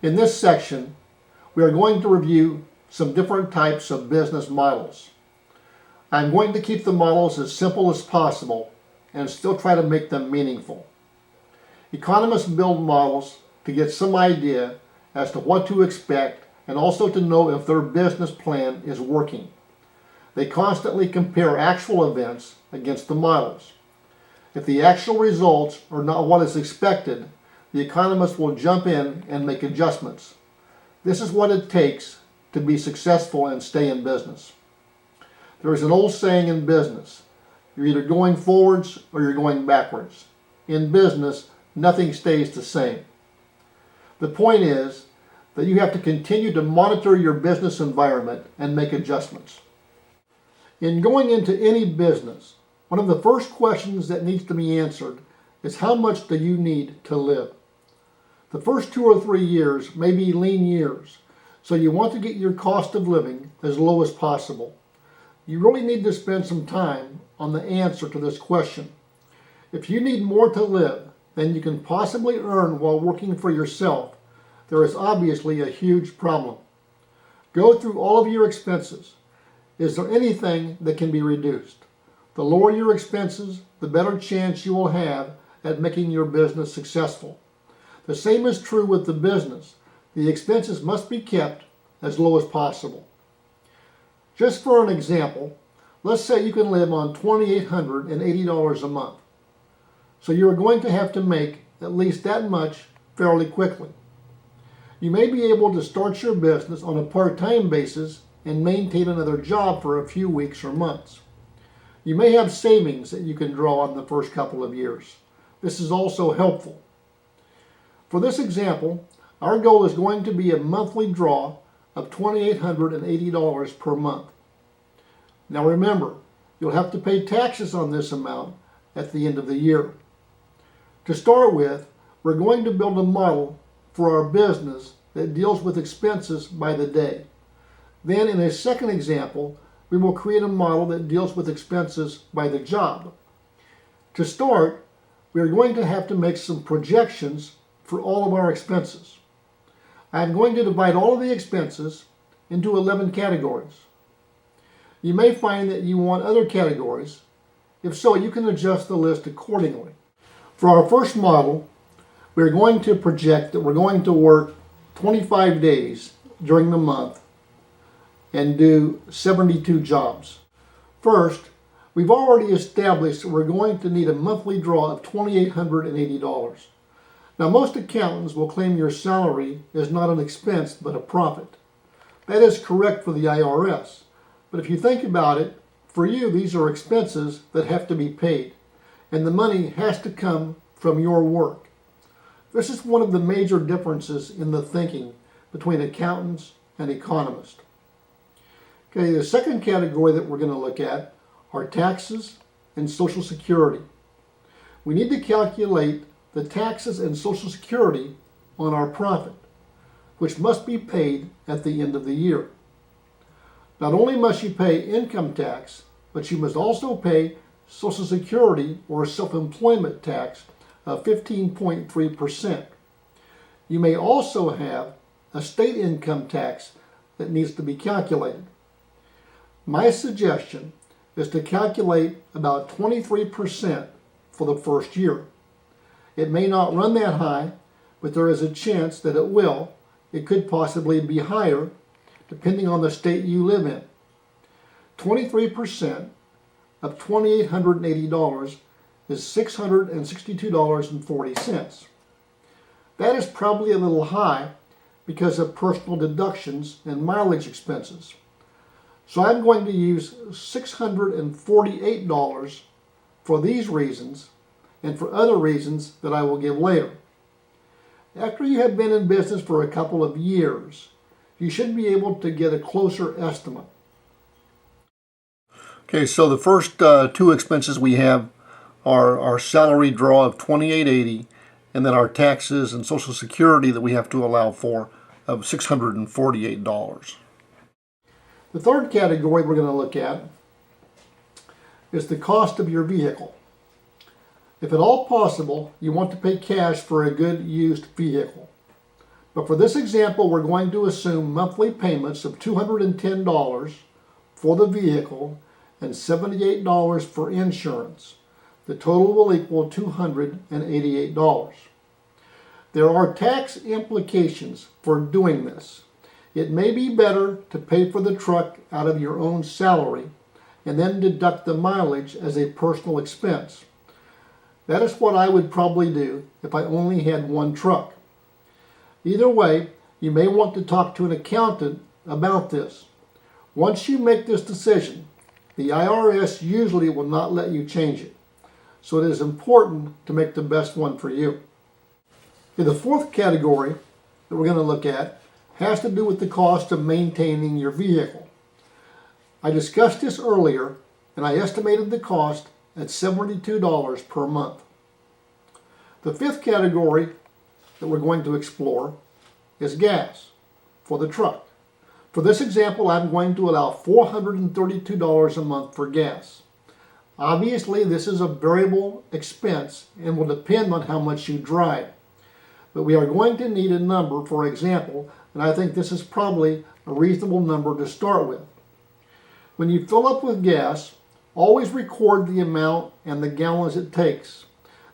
In this section, we are going to review some different types of business models. I'm going to keep the models as simple as possible and still try to make them meaningful. Economists build models to get some idea as to what to expect and also to know if their business plan is working. They constantly compare actual events against the models. If the actual results are not what is expected, the economist will jump in and make adjustments. This is what it takes to be successful and stay in business. There is an old saying in business: you're either going forwards or you're going backwards. In business, nothing stays the same. The point is that you have to continue to monitor your business environment and make adjustments. In going into any business, one of the first questions that needs to be answered is how much do you need to live? The first 2 or 3 years may be lean years, so you want to get your cost of living as low as possible. You really need to spend some time on the answer to this question. If you need more to live than you can possibly earn while working for yourself, there is obviously a huge problem. Go through all of your expenses. Is there anything that can be reduced? The lower your expenses, the better chance you will have at making your business successful. The same is true with the business. The expenses must be kept as low as possible. Just for an example, let's say you can live on $2,880 a month. So you're going to have to make at least that much fairly quickly. You may be able to start your business on a part-time basis and maintain another job for a few weeks or months. You may have savings that you can draw on the first couple of years. This is also helpful. For this example, our goal is going to be a monthly draw of $2,880 per month. Now remember, you'll have to pay taxes on this amount at the end of the year. To start with, we're going to build a model for our business that deals with expenses by the day. Then in a second example, we will create a model that deals with expenses by the job. To start, we are going to have to make some projections for all of our expenses. I'm going to divide all of the expenses into 11 categories. You may find that you want other categories. If so, you can adjust the list accordingly. For our first model, we're going to project that we're going to work 25 days during the month and do 72 jobs. First, we've already established that we're going to need a monthly draw of $2,880. Now, most accountants will claim your salary is not an expense but a profit. That is correct for the IRS, but if you think about it, for you these are expenses that have to be paid, and the money has to come from your work. This is one of the major differences in the thinking between accountants and economists. Okay, the second category that we're going to look at are taxes and Social Security. We need to calculate the taxes and Social Security on our profit, which must be paid at the end of the year. Not only must you pay income tax, but you must also pay Social Security or self-employment tax of 15.3%. You may also have a state income tax that needs to be calculated. My suggestion is to calculate about 23% for the first year. It may not run that high, but there is a chance that it will. It could possibly be higher, depending on the state you live in. 23% of $2,880 is $662.40. That is probably a little high because of personal deductions and mileage expenses. So I'm going to use $648 for these reasons and for other reasons that I will give later. After you have been in business for a couple of years, you should be able to get a closer estimate. Okay, so the first two expenses we have are our salary draw of $2,880 and then our taxes and Social Security that we have to allow for of $648. The third category we're going to look at is the cost of your vehicle. If at all possible, you want to pay cash for a good used vehicle. But for this example, we're going to assume monthly payments of $210 for the vehicle and $78 for insurance. The total will equal $288. There are tax implications for doing this. It may be better to pay for the truck out of your own salary and then deduct the mileage as a personal expense. That is what I would probably do if I only had one truck. Either way, you may want to talk to an accountant about this. Once you make this decision, the IRS usually will not let you change it. So it is important to make the best one for you. The fourth category that we're going to look at has to do with the cost of maintaining your vehicle. I discussed this earlier, and I estimated the cost at $72 per month. The fifth category that we're going to explore is gas for the truck. For this example, I'm going to allow $432 a month for gas. Obviously, this is a variable expense and will depend on how much you drive. But we are going to need a number, for example, and I think this is probably a reasonable number to start with. When you fill up with gas, always record the amount and the gallons it takes.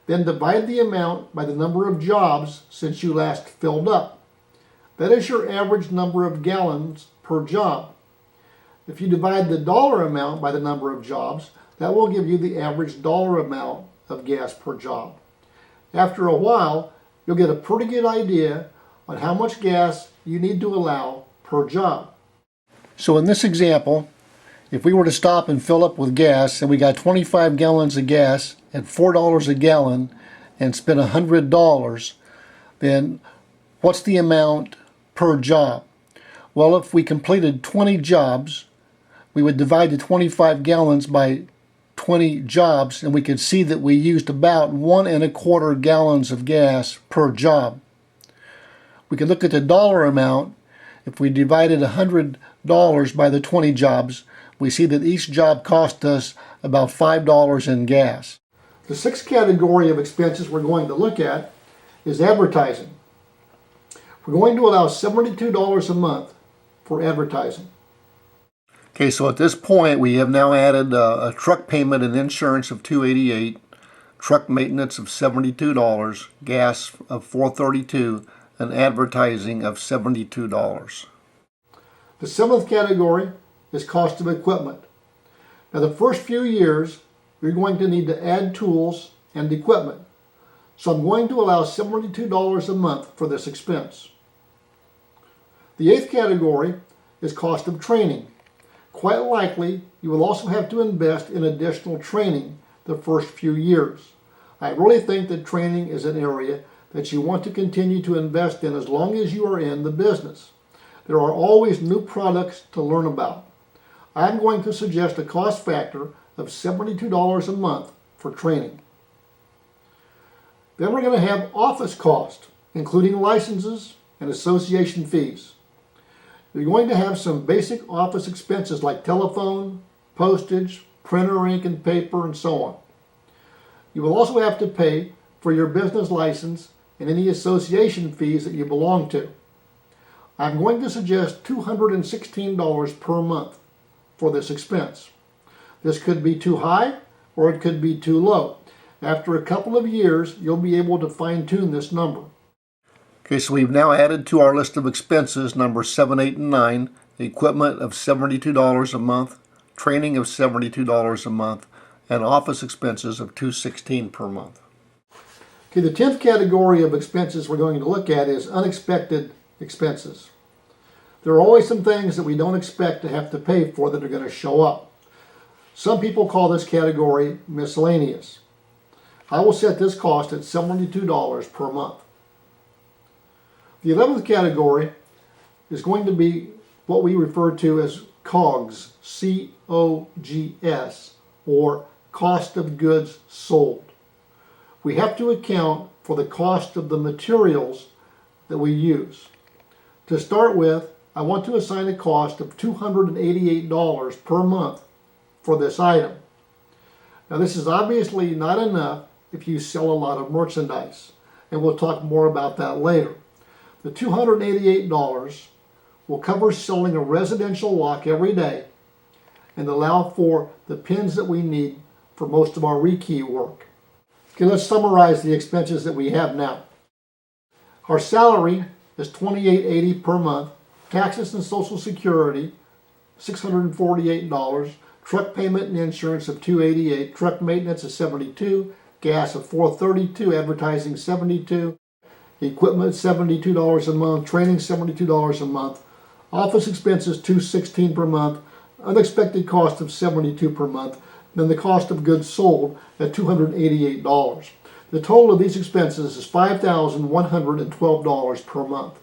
Then divide the amount by the number of jobs since you last filled up. That is your average number of gallons per job. If you divide the dollar amount by the number of jobs, that will give you the average dollar amount of gas per job. After a while, you'll get a pretty good idea on how much gas you need to allow per job. So in this example, if we were to stop and fill up with gas and we got 25 gallons of gas at $4 a gallon and spent $100, then what's the amount per job? Well, if we completed 20 jobs, we would divide the 25 gallons by 20 jobs, and we could see that we used about 1¼ gallons of gas per job. We could look at the dollar amount. If we divided $100 by the 20 jobs, we see that each job cost us about $5 in gas. The sixth category of expenses we're going to look at is advertising. We're going to allow $72 a month for advertising. Okay, so at this point we have now added a truck payment and insurance of $288, truck maintenance of $72, gas of $432, and advertising of $72. The seventh category is cost of equipment. Now the first few years you're going to need to add tools and equipment. So I'm going to allow $72 a month for this expense. The eighth category is cost of training. Quite likely, you will also have to invest in additional training the first few years. I really think that training is an area that you want to continue to invest in as long as you are in the business. There are always new products to learn about. I'm going to suggest a cost factor of $72 a month for training. Then we're going to have office cost, including licenses and association fees. You're going to have some basic office expenses like telephone, postage, printer ink and paper, and so on. You will also have to pay for your business license and any association fees that you belong to. I'm going to suggest $216 per month for this expense. This could be too high or it could be too low. After a couple of years, you'll be able to fine-tune this number. Okay, so we've now added to our list of expenses numbers 7, 8, and 9, equipment of $72 a month, training of $72 a month, and office expenses of $216 per month. Okay, the 10th category of expenses we're going to look at is unexpected expenses. There are always some things that we don't expect to have to pay for that are going to show up. Some people call this category miscellaneous. I will set this cost at $72 per month. The 11th category is going to be what we refer to as COGS, C-O-G-S, or cost of goods sold. We have to account for the cost of the materials that we use. To start with, I want to assign a cost of $288 per month for this item. Now this is obviously not enough if you sell a lot of merchandise, and we'll talk more about that later. The $288 will cover selling a residential lock every day and allow for the pins that we need for most of our rekey work. Okay, let's summarize the expenses that we have now. Our salary is $28.80 per month, taxes and Social Security, $648, truck payment and insurance of $288, truck maintenance of $72, gas of $432, advertising $72, equipment $72 a month, training $72 a month, office expenses $216 per month, unexpected cost of $72 per month, then the cost of goods sold at $288. The total of these expenses is $5,112 per month.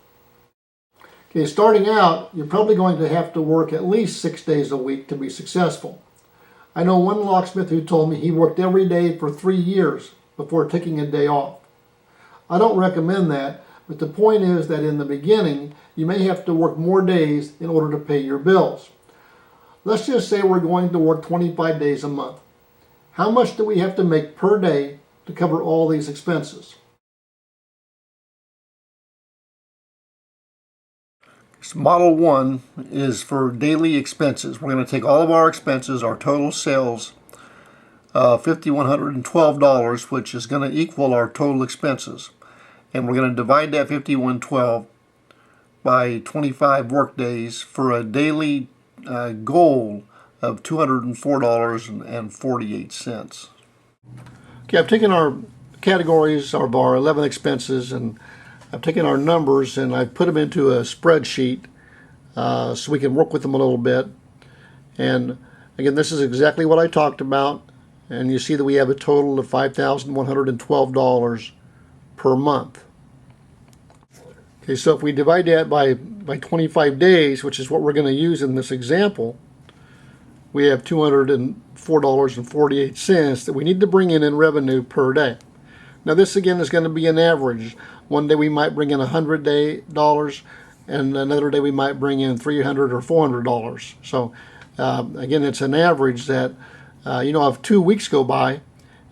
Okay, starting out, you're probably going to have to work at least 6 days a week to be successful. I know one locksmith who told me he worked every day for 3 years before taking a day off. I don't recommend that, but the point is that in the beginning, you may have to work more days in order to pay your bills. Let's just say we're going to work 25 days a month. How much do we have to make per day to cover all these expenses? Model 1 is for daily expenses. We're going to take all of our expenses, our total sales, $5,112, which is going to equal our total expenses. And we're going to divide that $5,112 by 25 work days for a daily goal of $204.48. Okay, I've taken our categories of our 11 expenses, and I've taken our numbers and I've put them into a spreadsheet so we can work with them a little bit. And again, this is exactly what I talked about, and you see that we have a total of $5,112 per month. Okay, so if we divide that by 25 days, which is what we're going to use in this example, we have $204.48 that we need to bring in revenue per day. Now this again is going to be an average. One day we might bring in $100, and another day we might bring in $300 or $400. So again, it's an average that, if 2 weeks go by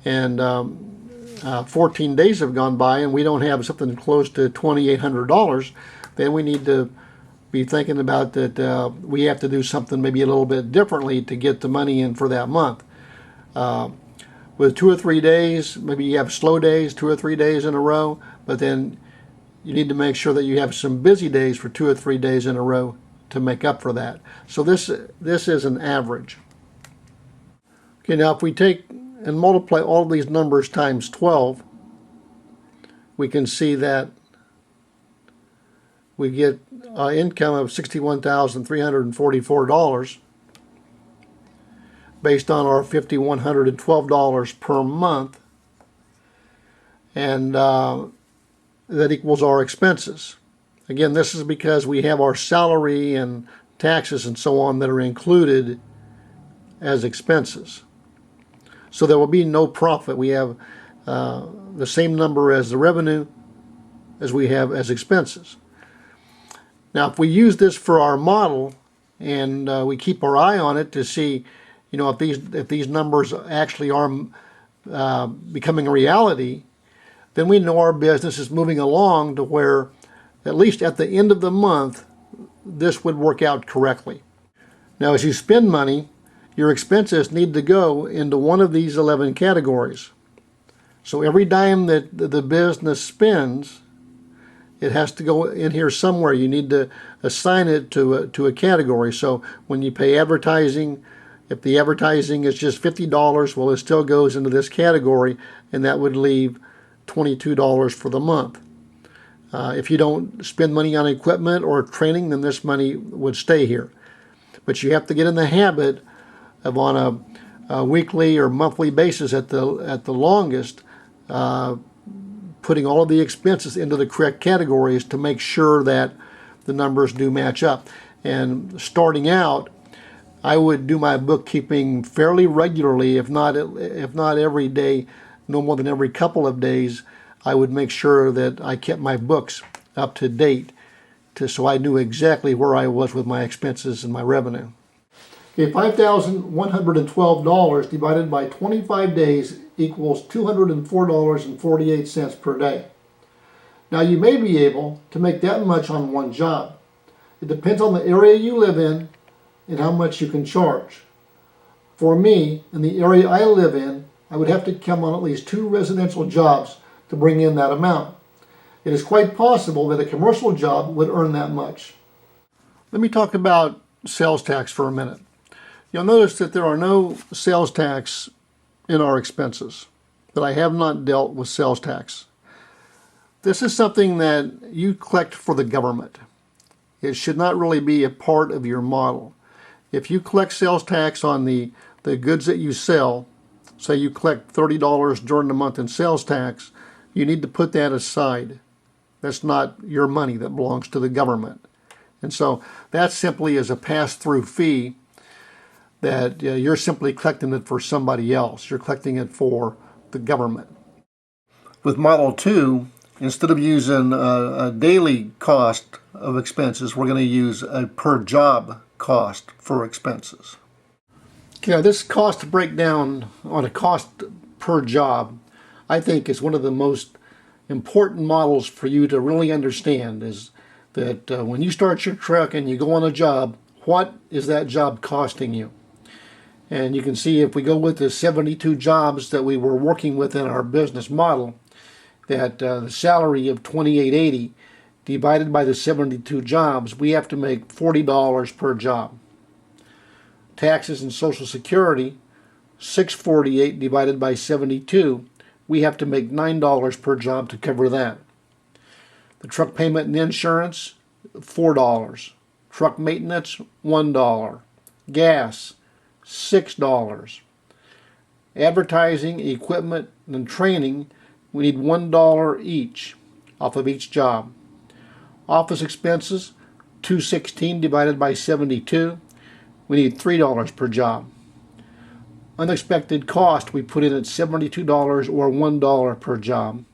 and 14 days have gone by and we don't have something close to $2,800, then we need to be thinking about that we have to do something maybe a little bit differently to get the money in for that month. With 2 or 3 days, maybe you have slow days, 2 or 3 days in a row, but then you need to make sure that you have some busy days for 2 or 3 days in a row to make up for that. So this is an average. Okay, now if we take and multiply all of these numbers times 12, we can see that we get an income of $61,344 based on our $5,112 per month, and that equals our expenses. Again, this is because we have our salary and taxes and so on that are included as expenses. So there will be no profit. We have the same number as the revenue as we have as expenses. Now, if we use this for our model and we keep our eye on it to see, if these numbers actually are becoming a reality, then we know our business is moving along to where, at least at the end of the month, this would work out correctly. Now, as you spend money, your expenses need to go into one of these 11 categories. So every dime that the business spends, it has to go in here somewhere. You need to assign it to a category. So when you pay advertising, if the advertising is just $50, well, it still goes into this category, and that would leave $22 for the month. If you don't spend money on equipment or training, then this money would stay here. But you have to get in the habit of, on a weekly or monthly basis at the longest, putting all of the expenses into the correct categories to make sure that the numbers do match up. And starting out, I would do my bookkeeping fairly regularly, if not every day, no more than every couple of days. I would make sure that I kept my books up to date so I knew exactly where I was with my expenses and my revenue. Okay, $5,112 divided by 25 days equals $204.48 per day. Now you may be able to make that much on one job. It depends on the area you live in and how much you can charge. For me, in the area I live in, I would have to come on at least 2 residential jobs to bring in that amount. It is quite possible that a commercial job would earn that much. Let me talk about sales tax for a minute. You'll notice that there are no sales tax in our expenses, that I have not dealt with sales tax. This is something that you collect for the government. It should not really be a part of your model. If you collect sales tax on the goods that you sell, say you collect $30 during the month in sales tax, you need to put that aside. That's not your money, that belongs to the government. And so that simply is a pass-through fee that you're simply collecting it for somebody else. You're collecting it for the government. With Model 2, instead of using a daily cost of expenses, we're going to use a per job cost for expenses. Okay, this cost breakdown on a cost per job, I think, is one of the most important models for you to really understand, is that when you start your truck and you go on a job, what is that job costing you? And you can see if we go with the 72 jobs that we were working with in our business model, that the salary of $28.80 divided by the 72 jobs, we have to make $40 per job. Taxes and Social Security, $648 divided by 72, we have to make $9 per job to cover that. The truck payment and insurance, $4. Truck maintenance, $1. Gas, $6. Advertising, equipment, and training, we need $1 each off of each job. Office expenses, $216 divided by 72, we need $3 per job. Unexpected cost, we put in at $72 or $1 per job.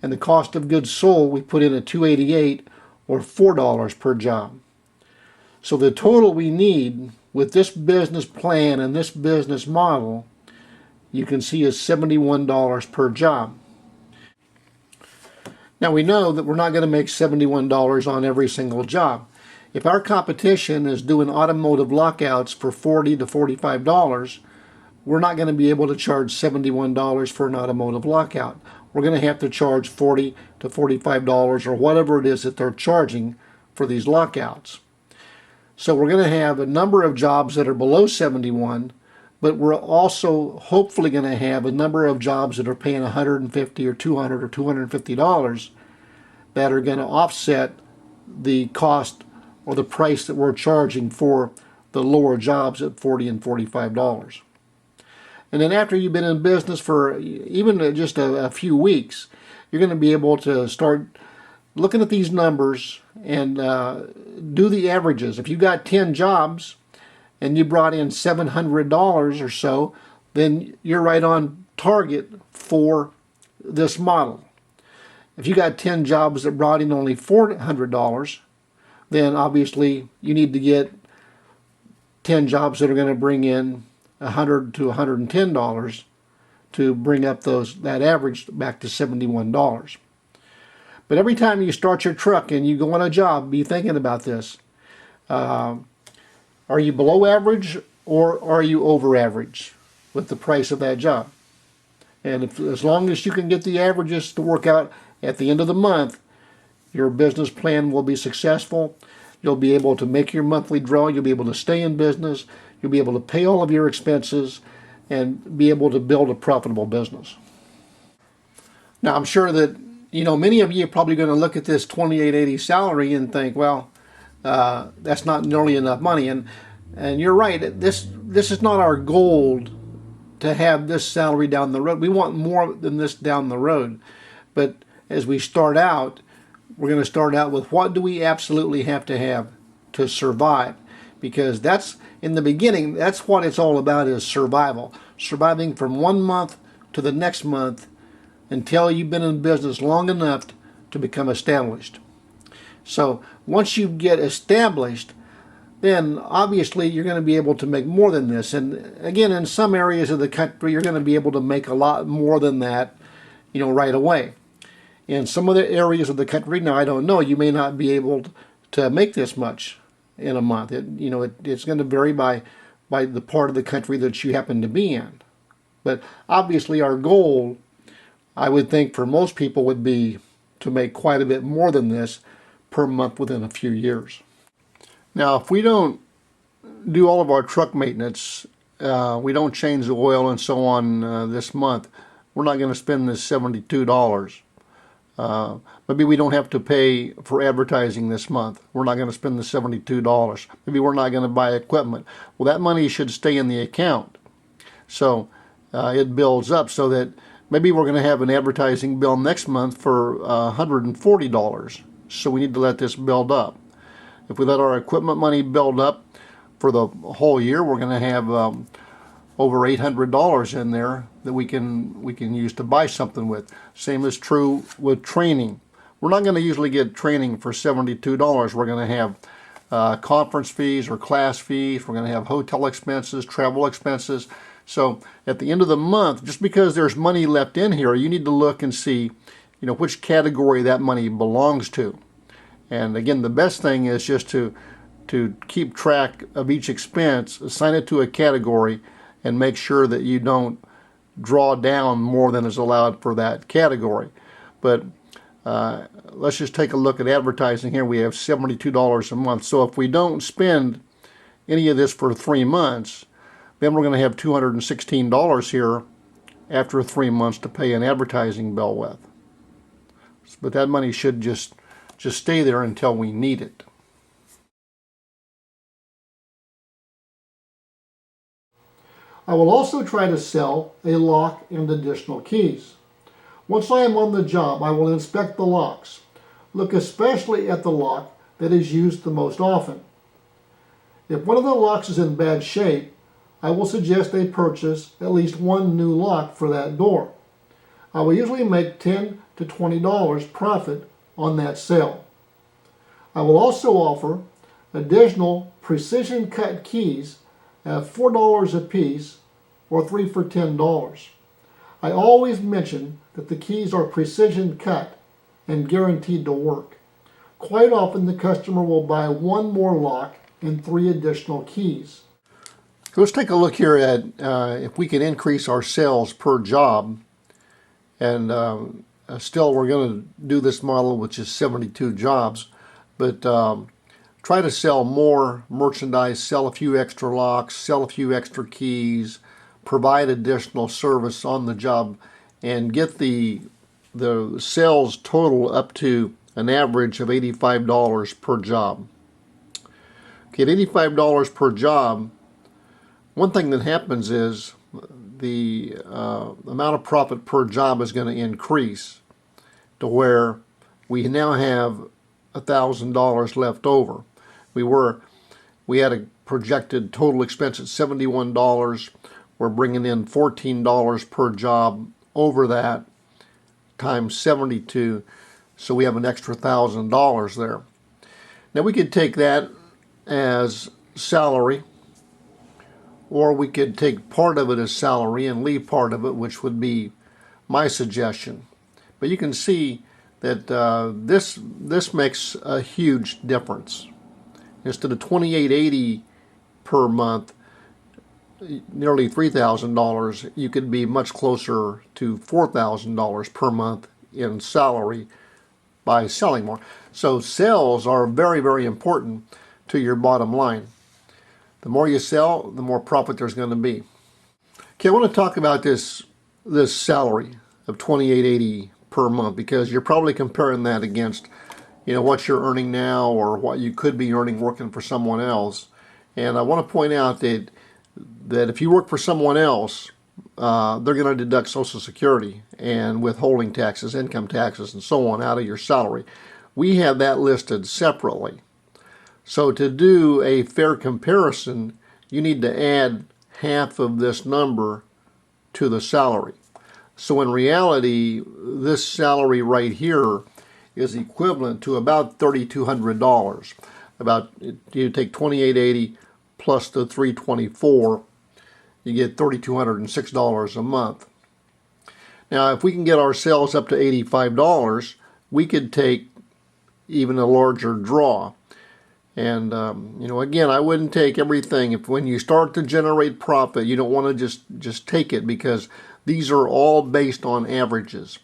And the cost of goods sold, we put in at $288 or $4 per job. So the total we need with this business plan and this business model, you can see, is $71 per job. Now we know that we're not going to make $71 on every single job. If our competition is doing automotive lockouts for $40 to $45, we're not going to be able to charge $71 for an automotive lockout. We're going to have to charge $40 to $45 or whatever it is that they're charging for these lockouts. So we're going to have a number of jobs that are below 71, but we're also hopefully going to have a number of jobs that are paying $150 or $200 or $250 that are going to offset the cost or the price that we're charging for the lower jobs at $40 and $45. And then after you've been in business for even just a few weeks, you're going to be able to start looking at these numbers and do the averages. If you got 10 jobs and you brought in $700 or so, then you're right on target for this model. If you got 10 jobs that brought in only $400, then obviously you need to get 10 jobs that are going to bring in $100 to $110 to bring up that average back to $71. But every time you start your truck and you go on a job, be thinking about this. Are you below average or are you over average with the price of that job? And as long as you can get the averages to work out at the end of the month, your business plan will be successful. You'll be able to make your monthly draw. You'll be able to stay in business. You'll be able to pay all of your expenses and be able to build a profitable business. Now, I'm sure that many of you are probably going to look at this $28.80 salary and think, well, that's not nearly enough money. And you're right. This is not our goal to have this salary down the road. We want more than this down the road. But as we start out, we're going to start out with what do we absolutely have to survive? Because that's, in the beginning, that's what it's all about, is survival. Surviving from one month to the next month until you've been in business long enough to become established. So once you get established, then obviously you're going to be able to make more than this. And again, in some areas of the country, you're going to be able to make a lot more than that, right away. In some other areas of the country, now I don't know, you may not be able to make this much in a month. It's going to vary by the part of the country that you happen to be in. But obviously our goal, I would think for most people, would be to make quite a bit more than this per month within a few years. Now, if we don't do all of our truck maintenance, we don't change the oil and so on this month, we're not going to spend this $72. Maybe we don't have to pay for advertising this month. We're not going to spend the $72. Maybe we're not going to buy equipment. Well, that money should stay in the account. So it builds up so that maybe we're going to have an advertising bill next month for $140. So we need to let this build up. If we let our equipment money build up for the whole year, we're going to have over $800 in there that we can use to buy something with. Same is true with training. We're not going to usually get training for $72. We're going to have conference fees or class fees. We're going to have hotel expenses, travel expenses. So at the end of the month, just because there's money left in here, you need to look and see, which category that money belongs to. And again, the best thing is just to keep track of each expense, assign it to a category, and make sure that you don't draw down more than is allowed for that category. But let's just take a look at advertising here. We have $72 a month. So if we don't spend any of this for 3 months, then we're going to have $216 here after 3 months to pay an advertising bill with. But that money should just stay there until we need it. I will also try to sell a lock and additional keys. Once I am on the job, I will inspect the locks. Look especially at the lock that is used the most often. If one of the locks is in bad shape, I will suggest they purchase at least one new lock for that door. I will usually make $10 to $20 profit on that sale. I will also offer additional precision cut keys at $4 a piece or 3 for $10. I always mention that the keys are precision cut and guaranteed to work. Quite often the customer will buy one more lock and 3 additional keys. So let's take a look here at if we can increase our sales per job. And still we're going to do this model, which is 72 jobs. But try to sell more merchandise, sell a few extra locks, sell a few extra keys, provide additional service on the job, and get the sales total up to an average of $85 per job. Okay, at $85 per job, one thing that happens is the amount of profit per job is going to increase to where we now have $1,000 left over. We had a projected total expense at $71. We're bringing in $14 per job over that times 72, so we have an extra $1,000 there. Now we could take that as salary, or we could take part of it as salary and leave part of it, which would be my suggestion. But you can see that this makes a huge difference. Instead of $2,880 per month, nearly $3,000, you could be much closer to $4,000 per month in salary by selling more. So sales are very, very important to your bottom line. The more you sell, the more profit there's going to be. Okay, I want to talk about this salary of $2,880 per month, because you're probably comparing that against what you're earning now or what you could be earning working for someone else. And I want to point out that if you work for someone else, they're going to deduct Social Security and withholding taxes, income taxes, and so on out of your salary. We have that listed separately. So to do a fair comparison, you need to add half of this number to the salary. So in reality, this salary right here is equivalent to about $3,200. You take $2,880 plus the $324, you get $3,206 a month. Now, if we can get our sales up to $85, we could take even a larger draw. And again, I wouldn't take everything. When you start to generate profit, you don't want to just take it, because these are all based on averages.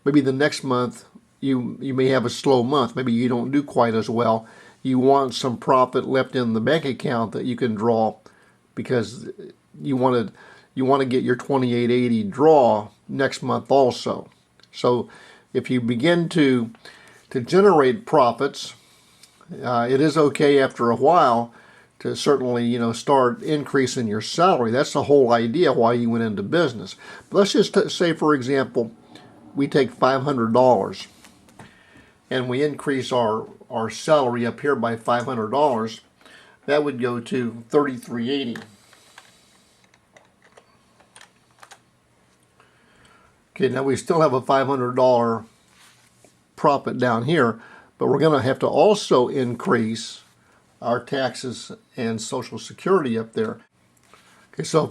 Maybe the next month you may have a slow month. Maybe you don't do quite as well. You want some profit left in the bank account that you can draw, because you want to get your 2880 draw next month also. So if you begin to generate profits, it is okay after a while to certainly start increasing your salary. That's the whole idea why you went into business. But let's just say, for example, we take $500 and we increase our salary up here by $500. That would go to $3,380. Okay, now we still have a $500 profit down here, but we're going to have to also increase our taxes and Social Security up there. Okay, so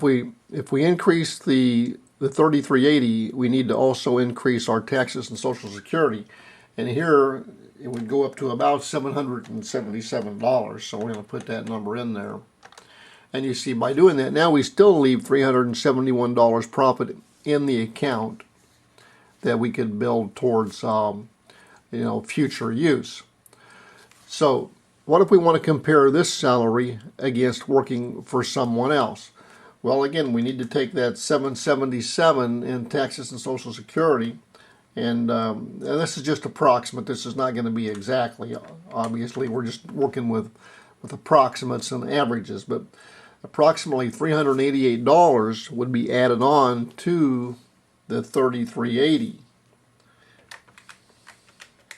if we increase the $3,380, we need to also increase our taxes and Social Security. And here it would go up to about $777. So we're going to put that number in there. And you see, by doing that, now we still leave $371 profit in the account that we could build towards future use. So what if we want to compare this salary against working for someone else? Well, again, we need to take that $777 in taxes and Social Security, and this is just approximate. This is not going to be exactly, obviously. We're just working with approximates and averages, but approximately $388 would be added on to the $3,380.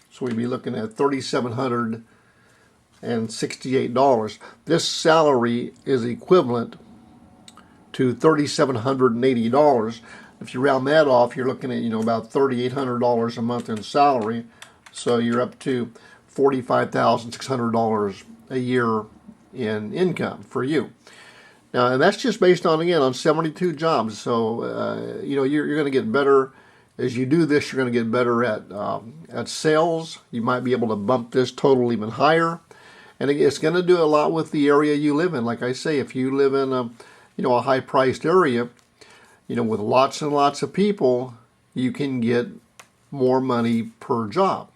So we'd be looking at $3,768. This salary is equivalent to $3,780. If you round that off, you're looking at about $3,800 a month in salary. So you're up to $45,600 a year in income for you. Now, and that's just based on, again, on 72 jobs. So you're going to get better. As you do this, you're going to get better at sales. You might be able to bump this total even higher. And it's going to do a lot with the area you live in. Like I say, if you live in a high-priced area, with lots and lots of people, you can get more money per job.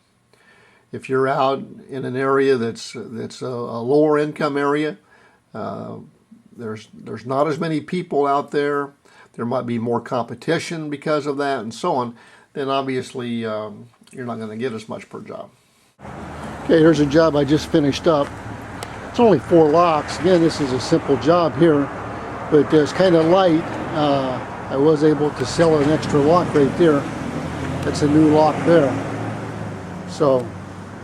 If you're out in an area that's a lower income area, there's not as many people out there. There might be more competition because of that, and so on. Then obviously you're not going to get as much per job. Okay, here's a job I just finished up. It's only 4 locks. Again, this is a simple job here, but it's kind of light. I was able to sell an extra lock right there. That's a new lock there. So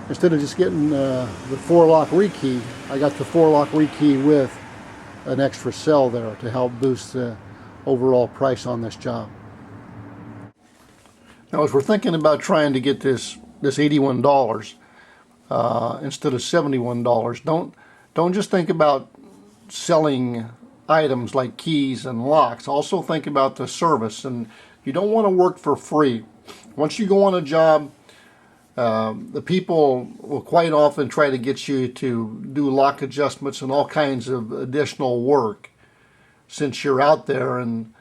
instead of just getting the 4-lock rekey, I got the 4-lock rekey with an extra cell there to help boost the overall price on this job. Now, as we're thinking about trying to get this $81 instead of $71, don't just think about selling items like keys and locks. Also think about the service, and you don't want to work for free. Once you go on a job, the people will quite often try to get you to do lock adjustments and all kinds of additional work since you're out there. And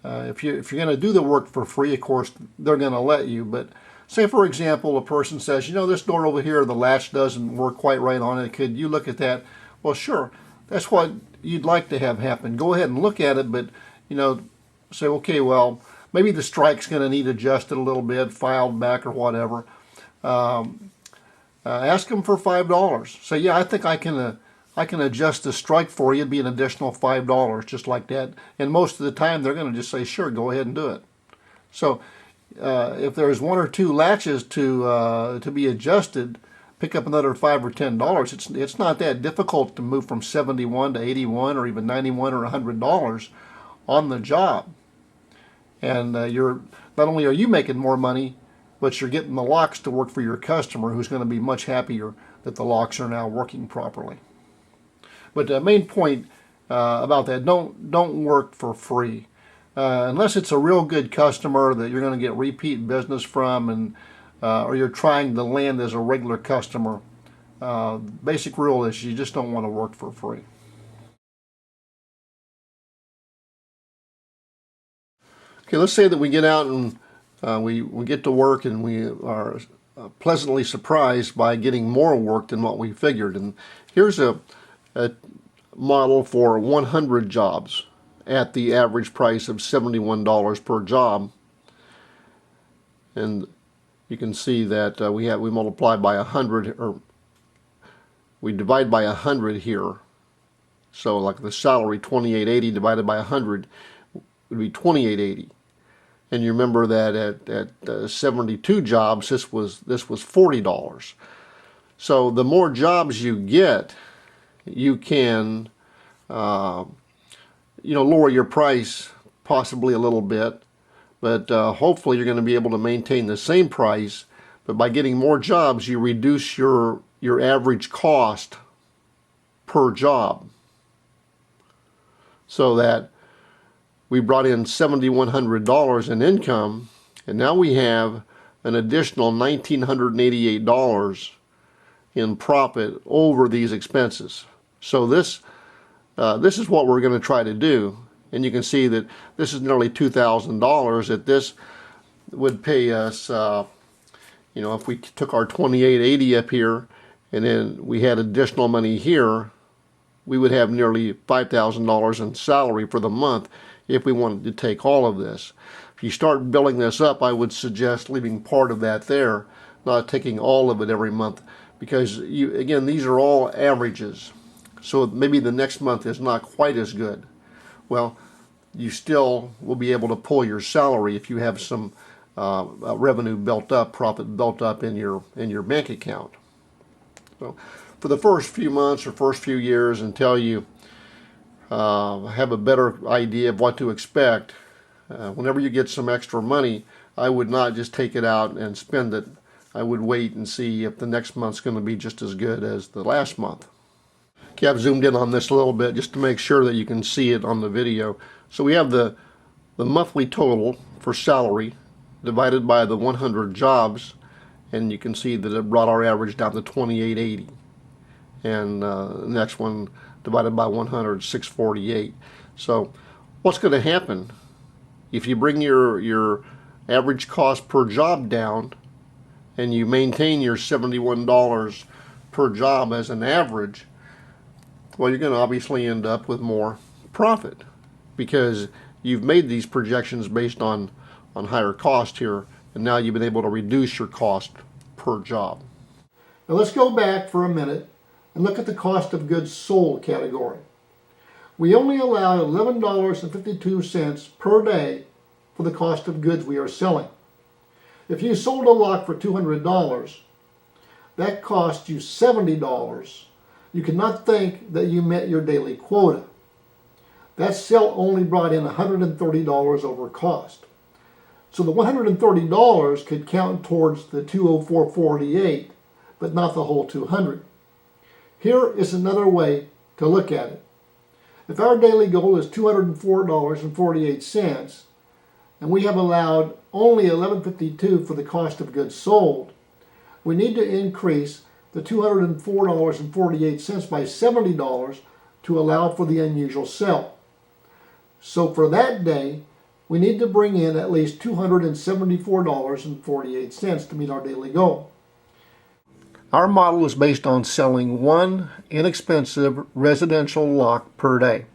if you're going to do the work for free, of course, they're going to let you. But say, for example, a person says, this door over here, the latch doesn't work quite right on it. Could you look at that? Well, sure. That's what you'd like to have happen. Go ahead and look at it, but, say, okay, well, maybe the strike's going to need adjusted a little bit, filed back or whatever. Ask them for $5. Say, yeah, I think I can adjust the strike for you. It'd be an additional $5, just like that. And most of the time, they're going to just say, sure, go ahead and do it. So if there's 1 or 2 latches to be adjusted, pick up another $5 or $10. It's not that difficult to move from 71 to 81 or even 91 or $100 on the job. And not only are you making more money, but you're getting the locks to work for your customer, who's going to be much happier that the locks are now working properly. But the main point about that, don't work for free. Unless it's a real good customer that you're going to get repeat business from, and or you're trying to land as a regular customer, basic rule is you just don't want to work for free. Okay, let's say that we get out and we get to work and we are pleasantly surprised by getting more work than what we figured. And here's a model for 100 jobs at the average price of $71 per job. And you can see that we multiply by 100, or we divide by 100 here. So like the salary, 2880 divided by 100 would be 2880. And you remember that at 72 jobs, this was $40. So the more jobs you get, you can lower your price possibly a little bit, but hopefully you're going to be able to maintain the same price. But by getting more jobs, you reduce your average cost per job, so that we brought in $7,100 in income, and now we have an additional $1,988 in profit over these expenses. So this is what we're going to try to do. And you can see that this is nearly $2,000 that this would pay us, if we took our $2,880 up here and then we had additional money here, we would have nearly $5,000 in salary for the month if we wanted to take all of this. If you start building this up, I would suggest leaving part of that there, not taking all of it every month, because again, these are all averages. So maybe the next month is not quite as good. Well, you still will be able to pull your salary if you have some revenue built up, profit built up in your bank account. So for the first few months or first few years, until you have a better idea of what to expect, whenever you get some extra money, I would not just take it out and spend it. I would wait and see if the next month's going to be just as good as the last month. Okay, I've zoomed in on this a little bit just to make sure that you can see it on the video. So we have the monthly total for salary divided by the 100 jobs, and you can see that it brought our average down to $2,880. And the next one divided by 100, $648. So what's going to happen if you bring your average cost per job down and you maintain your $71 per job as an average? Well, you're going to obviously end up with more profit, because you've made these projections based on higher cost here, and now you've been able to reduce your cost per job. Now let's go back for a minute and look at the cost of goods sold category. We only allow $11.52 per day for the cost of goods we are selling. If you sold a lock for $200, that cost you $70. You cannot think that you met your daily quota. That sale only brought in $130 over cost. So the $130 could count towards the $204.48, but not the whole $200. Here is another way to look at it. If our daily goal is $204.48, and we have allowed only $11.52 for the cost of goods sold, we need to increase the $204.48 by $70 to allow for the unusual sale. So for that day, we need to bring in at least $274.48 to meet our daily goal. Our model is based on selling one inexpensive residential lock per day.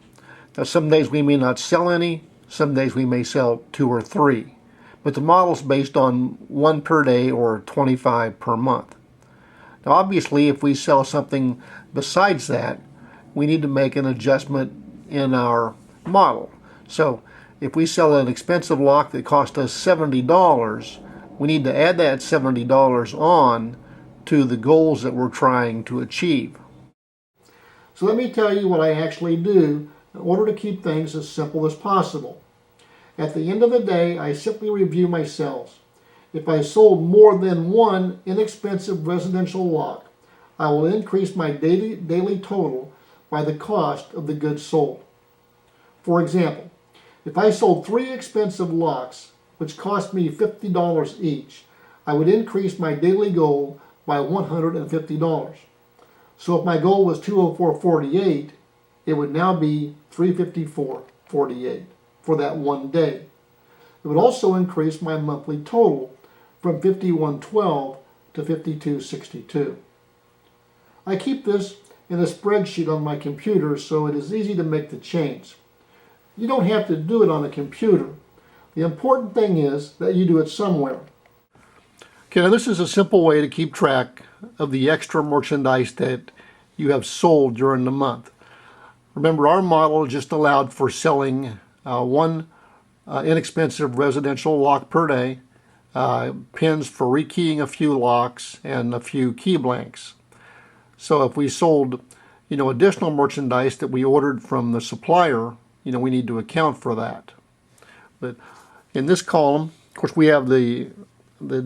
Now, some days we may not sell any, some days we may sell 2 or 3, but the model is based on 1 per day or 25 per month. Now, obviously, if we sell something besides that, we need to make an adjustment in our model. So if we sell an expensive lock that cost us $70, we need to add that $70 on to the goals that we're trying to achieve. So let me tell you what I actually do in order to keep things as simple as possible. At the end of the day, I simply review my sales. If I sold more than one inexpensive residential lock, I will increase my daily total by the cost of the goods sold. For example, if I sold 3 expensive locks, which cost me $50 each, I would increase my daily goal by $150. So if my goal was 204.48, it would now be 354.48 for that one day. It would also increase my monthly total from 5112 to 5262. I keep this in a spreadsheet on my computer so it is easy to make the change. You don't have to do it on a computer. The important thing is that you do it somewhere. Okay, now this is a simple way to keep track of the extra merchandise that you have sold during the month. Remember, our model just allowed for selling one inexpensive residential lock per day, pins for rekeying a few locks, and a few key blanks. So if we sold, additional merchandise that we ordered from the supplier, we need to account for that. But in this column, of course, we have the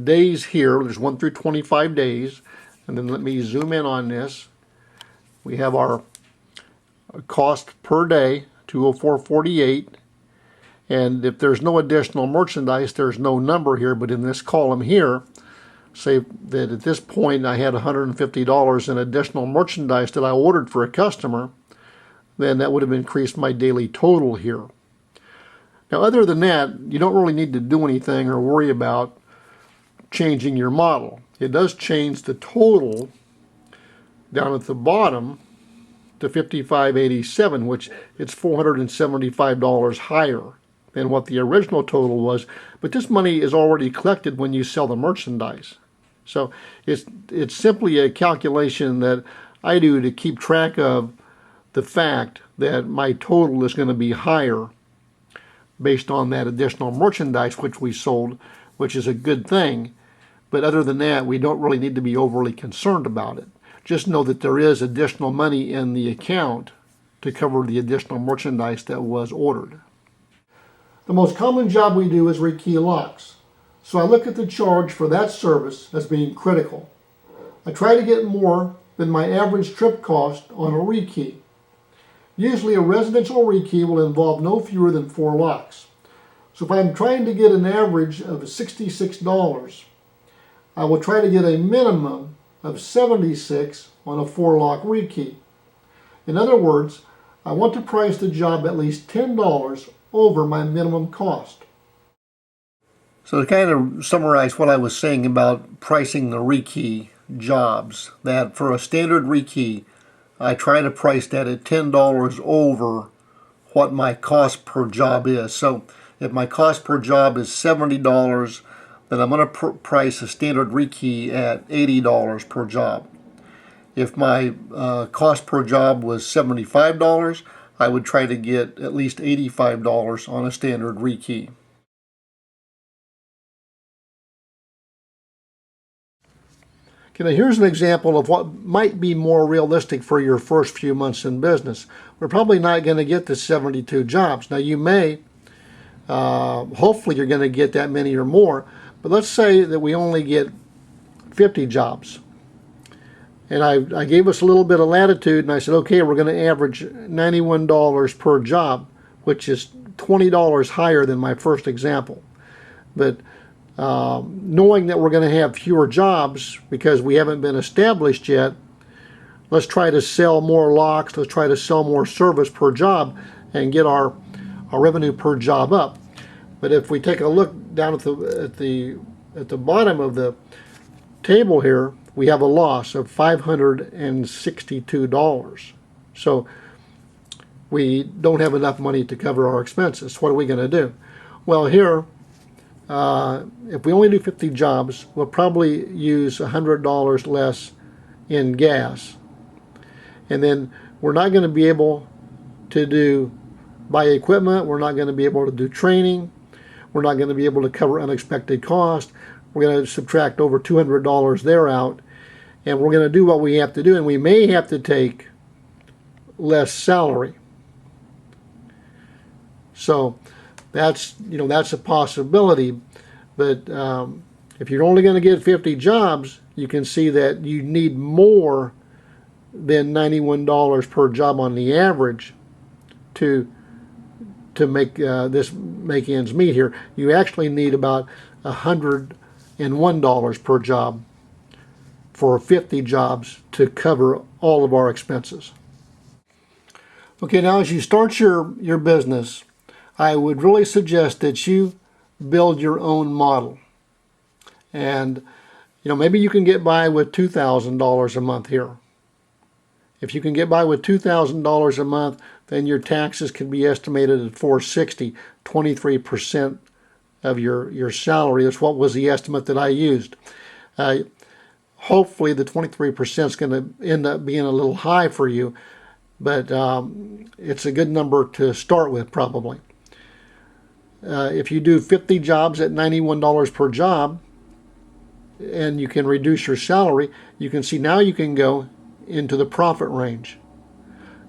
days here. There's 1 through 25 days. And then let me zoom in on this. We have our cost per day, 204.48. And if there's no additional merchandise, there's no number here. But in this column here, say that at this point I had $150 in additional merchandise that I ordered for a customer, then that would have increased my daily total here. Now, other than that, you don't really need to do anything or worry about changing your model. It does change the total down at the bottom to $55.87, which it's $475 higher than what the original total was. But this money is already collected when you sell the merchandise. So it's simply a calculation that I do to keep track of the fact that my total is going to be higher based on that additional merchandise which we sold, which is a good thing. But other than that, we don't really need to be overly concerned about it. Just know that there is additional money in the account to cover the additional merchandise that was ordered. The most common job we do is rekey locks. So I look at the charge for that service as being critical. I try to get more than my average trip cost on a rekey. Usually a residential rekey will involve no fewer than 4 locks. So if I'm trying to get an average of $66, I will try to get a minimum of $76 on a 4-lock rekey. In other words, I want to price the job at least $10 over my minimum cost. So to kind of summarize what I was saying about pricing the rekey jobs, that for a standard rekey, I try to price that at $10 over what my cost per job is. So if my cost per job is $70, then I'm going to price a standard rekey at $80 per job. If my cost per job was $75, I would try to get at least $85 on a standard rekey. Okay, now here's an example of what might be more realistic for your first few months in business. We're probably not going to get to 72 jobs. Now you may, hopefully you're going to get that many or more, but let's say that we only get 50 jobs. And I gave us a little bit of latitude and I said, okay, we're going to average $91 per job, which is $20 higher than my first example. But knowing that we're going to have fewer jobs because we haven't been established yet, let's try to sell more locks, let's try to sell more service per job and get our revenue per job up. But if we take a look down at the bottom of the table here, we have a loss of $562. So we don't have enough money to cover our expenses. What are we going to do? Well, here, if we only do 50 jobs, we'll probably use $100 less in gas. And then we're not going to be able to buy equipment. We're not going to be able to do training. We're not going to be able to cover unexpected costs. We're going to subtract over $200 there out. And we're going to do what we have to do. And we may have to take less salary. So that's a possibility. But if you're only going to get 50 jobs, you can see that you need more than $91 per job on the average to make ends meet here. You actually need about $100 $101 per job for 50 jobs to cover all of our expenses. Okay, now as you start your business, I would really suggest that you build your own model. And maybe you can get by with $2,000 a month here. If you can get by with $2,000 a month, then your taxes can be estimated at $460, 23% of your salary. That's what was the estimate that I used. Hopefully the 23% is going to end up being a little high for you, but it's a good number to start with probably. If you do 50 jobs at $91 per job and you can reduce your salary, you can see now you can go into the profit range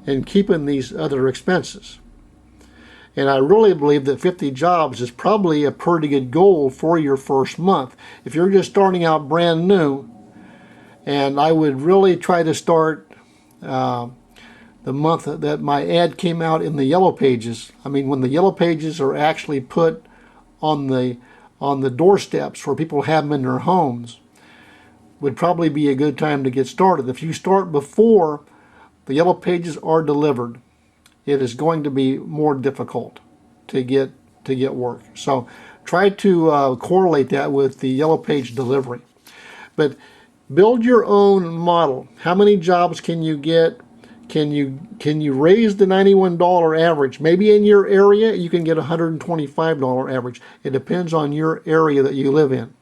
and keeping these other expenses. And I really believe that 50 jobs is probably a pretty good goal for your first month. If you're just starting out brand new, and I would really try to start the month that my ad came out in the Yellow Pages. I mean, when the Yellow Pages are actually put on the doorsteps where people have them in their homes, would probably be a good time to get started. If you start before the Yellow Pages are delivered, it is going to be more difficult to get work. So try to correlate that with the Yellow Page delivery. But build your own model. How many jobs can you get? Can you raise the $91 average? Maybe in your area you can get $125 average. It depends on your area that you live in.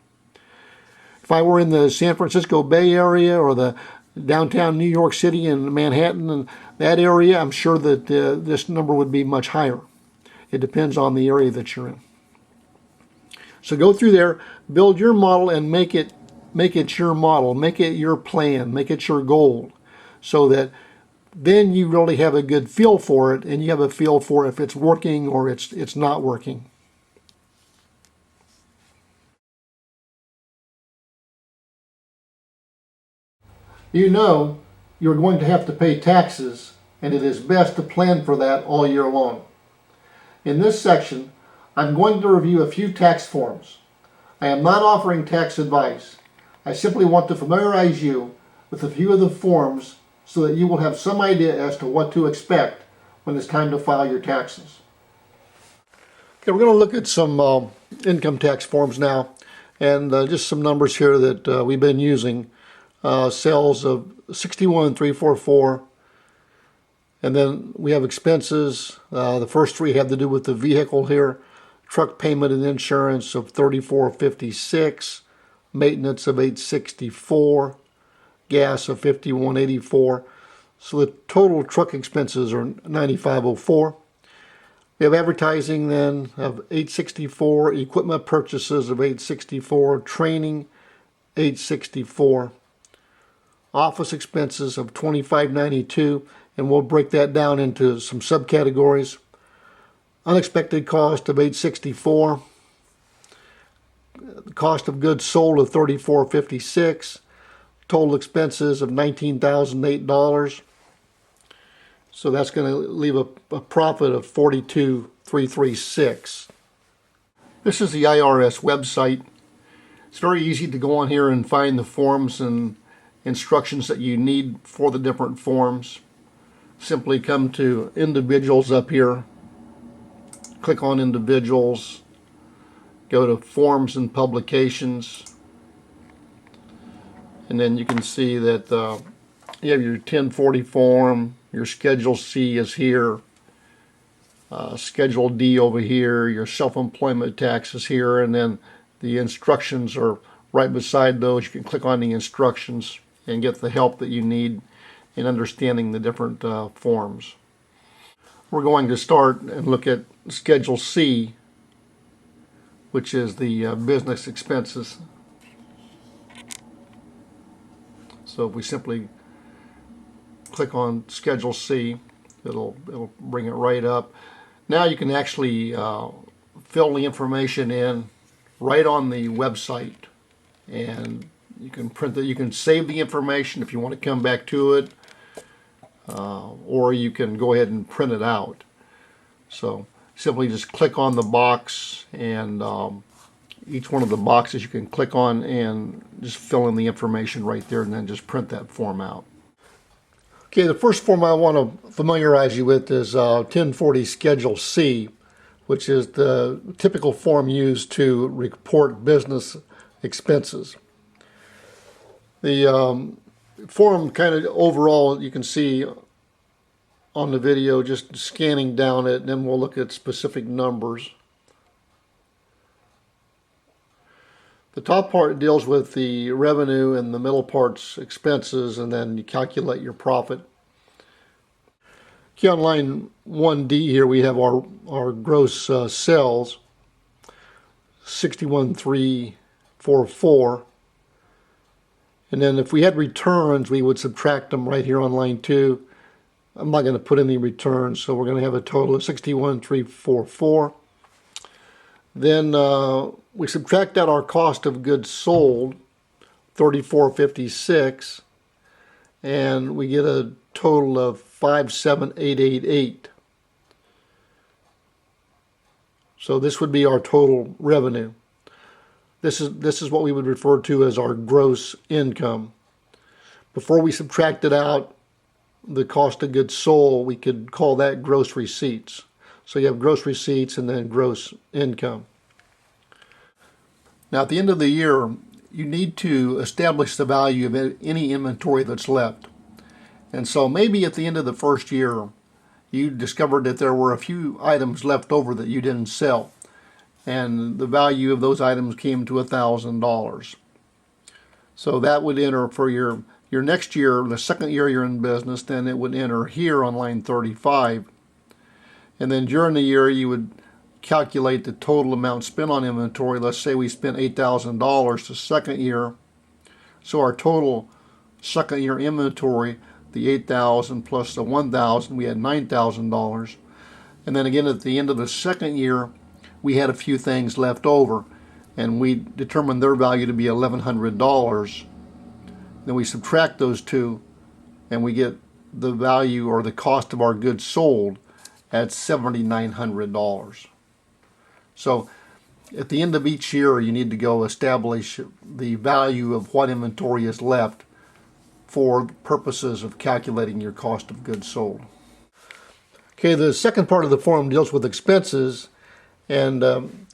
If I were in the San Francisco Bay Area or the downtown New York City and Manhattan and that area, I'm sure that this number would be much higher. It depends on the area that you're in. So go through there, build your model, and make it your model, make it your plan, make it your goal, so that then you really have a good feel for it, and you have a feel for if it's working or it's not working. You know you're going to have to pay taxes, and it is best to plan for that all year long. In this section, I'm going to review a few tax forms. I am not offering tax advice. I simply want to familiarize you with a few of the forms so that you will have some idea as to what to expect when it's time to file your taxes. Okay, we're going to look at some income tax forms now, and just some numbers here that we've been using. Sales of $61,344, and then we have expenses. The first three have to do with the vehicle here. Truck payment and insurance of $34.56, maintenance of $864, gas of $51.84. So the total truck expenses are $95.04. We have advertising then of $864, equipment purchases of $864, training $864. Office expenses of $25.92, and we'll break that down into some subcategories. Unexpected cost of $864, cost of goods sold of $34.56, total expenses of $19,008. So that's going to leave a profit of $42,336. This is the IRS website. It's very easy to go on here and find the forms and instructions that you need for the different forms. Simply come to individuals up here, click on individuals, go to forms and publications, and then you can see that you have your 1040 form, your Schedule C is here, Schedule D over here, your self-employment taxes here, and then the instructions are right beside those. You can click on the instructions and get the help that you need in understanding the different forms. We're going to start and look at Schedule C, which is the business expenses. So if we simply click on Schedule C, it'll bring it right up. Now you can actually fill the information in right on the website, and you can print it. You can save the information if you want to come back to it, or you can go ahead and print it out. So simply just click on the box and each one of the boxes you can click on and just fill in the information right there and then just print that form out. Okay, the first form I want to familiarize you with is 1040 Schedule C, which is the typical form used to report business expenses. The form kind of overall, you can see on the video, just scanning down it, and then we'll look at specific numbers. The top part deals with the revenue and the middle part's expenses, and then you calculate your profit. Okay, on line 1D here we have our gross sales, 61,344. And then if we had returns, we would subtract them right here on line 2. I'm not going to put any returns, so we're going to have a total of 61,344. Then we subtract out our cost of goods sold, 34.56, and we get a total of 57888. So this would be our total revenue. This is what we would refer to as our gross income. Before we subtracted out the cost of goods sold, we could call that gross receipts. So you have gross receipts and then gross income. Now at the end of the year, you need to establish the value of any inventory that's left. And so maybe at the end of the first year, you discovered that there were a few items left over that you didn't sell. And the value of those items came to $1,000. So that would enter for your next year, the second year you're in business, then it would enter here on line 35. And then during the year you would calculate the total amount spent on inventory. Let's say we spent $8,000 the second year. So our total second year inventory, the $8,000 plus the $1,000, we had $9,000. And then again at the end of the second year, we had a few things left over, and we determined their value to be $1,100. Then we subtract those two, and we get the value or the cost of our goods sold at $7,900. So at the end of each year, you need to go establish the value of what inventory is left for purposes of calculating your cost of goods sold. Okay, the second part of the form deals with expenses. And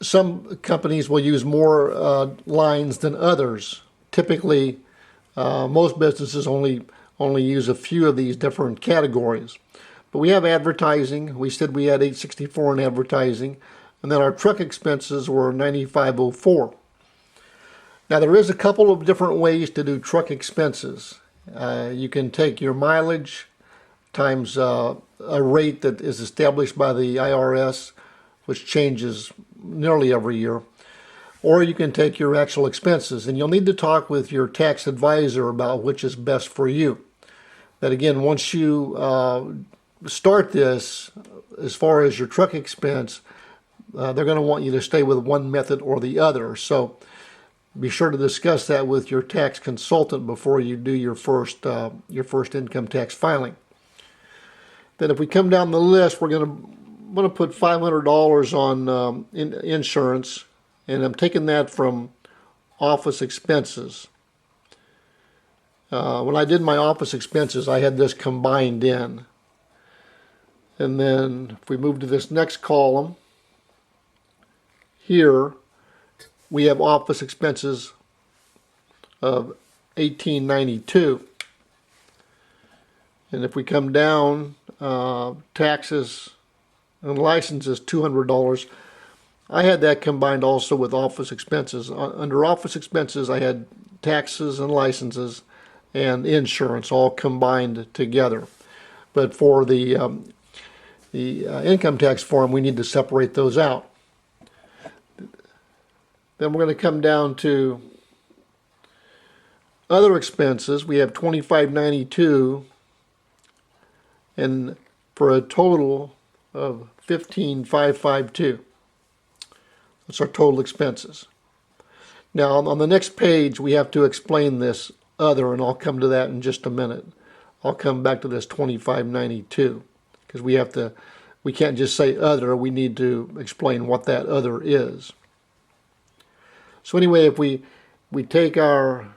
some companies will use more lines than others. Typically, most businesses only use a few of these different categories. But we have advertising. We said we had $864 in advertising. And then our truck expenses were $9504. Now there is a couple of different ways to do truck expenses. You can take your mileage times a rate that is established by the IRS, which changes nearly every year, or you can take your actual expenses, and you'll need to talk with your tax advisor about which is best for you. But again, once you start this, as far as your truck expense, they're going to want you to stay with one method or the other. So be sure to discuss that with your tax consultant before you do your first income tax filing. Then if we come down the list, I'm going to put $500 on insurance, and I'm taking that from office expenses. When I did my office expenses, I had this combined in. And then if we move to this next column, here we have office expenses of $1,892. And if we come down, taxes and licenses, $200. I had that combined also with office expenses. Under office expenses, I had taxes and licenses and insurance all combined together. But for the income tax form, we need to separate those out. Then we're going to come down to other expenses. We have $25.92, and for a total of $15,552. That's our total expenses. Now on the next page we have to explain this other, and I'll come to that in just a minute. I'll come back to this $25.92 because we can't just say other, we need to explain what that other is. So anyway, if we take our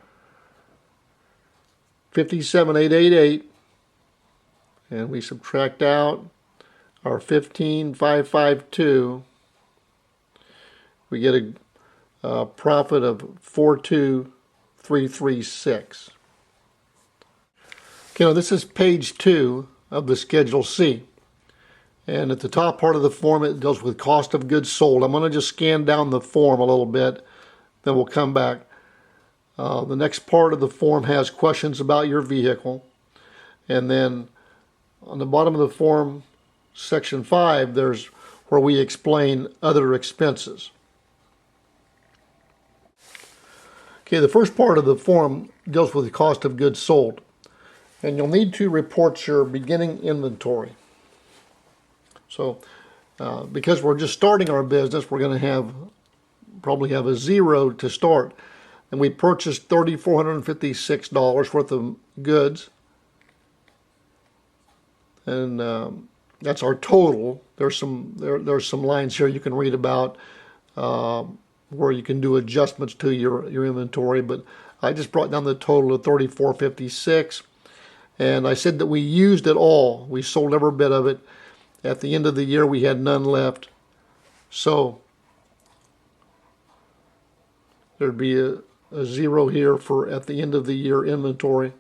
57,888 and we subtract out our 15,552, we get a profit of 42,336. Okay, now this is page 2 of the Schedule C. And at the top part of the form, it deals with cost of goods sold. I'm going to just scan down the form a little bit, then we'll come back. The next part of the form has questions about your vehicle. And then on the bottom of the form, section 5, there's where we explain other expenses. Okay, the first part of the form deals with the cost of goods sold. And you'll need to report your beginning inventory. So because we're just starting our business, we're going to probably have a zero to start. And we purchased $3,456 worth of goods. And that's our total. There's some lines here you can read about where you can do adjustments to your inventory, but I just brought down the total of $3,456. And I said that we used it all. We sold every bit of it. At the end of the year, we had none left. So there'd be a zero here for at the end of the year inventory.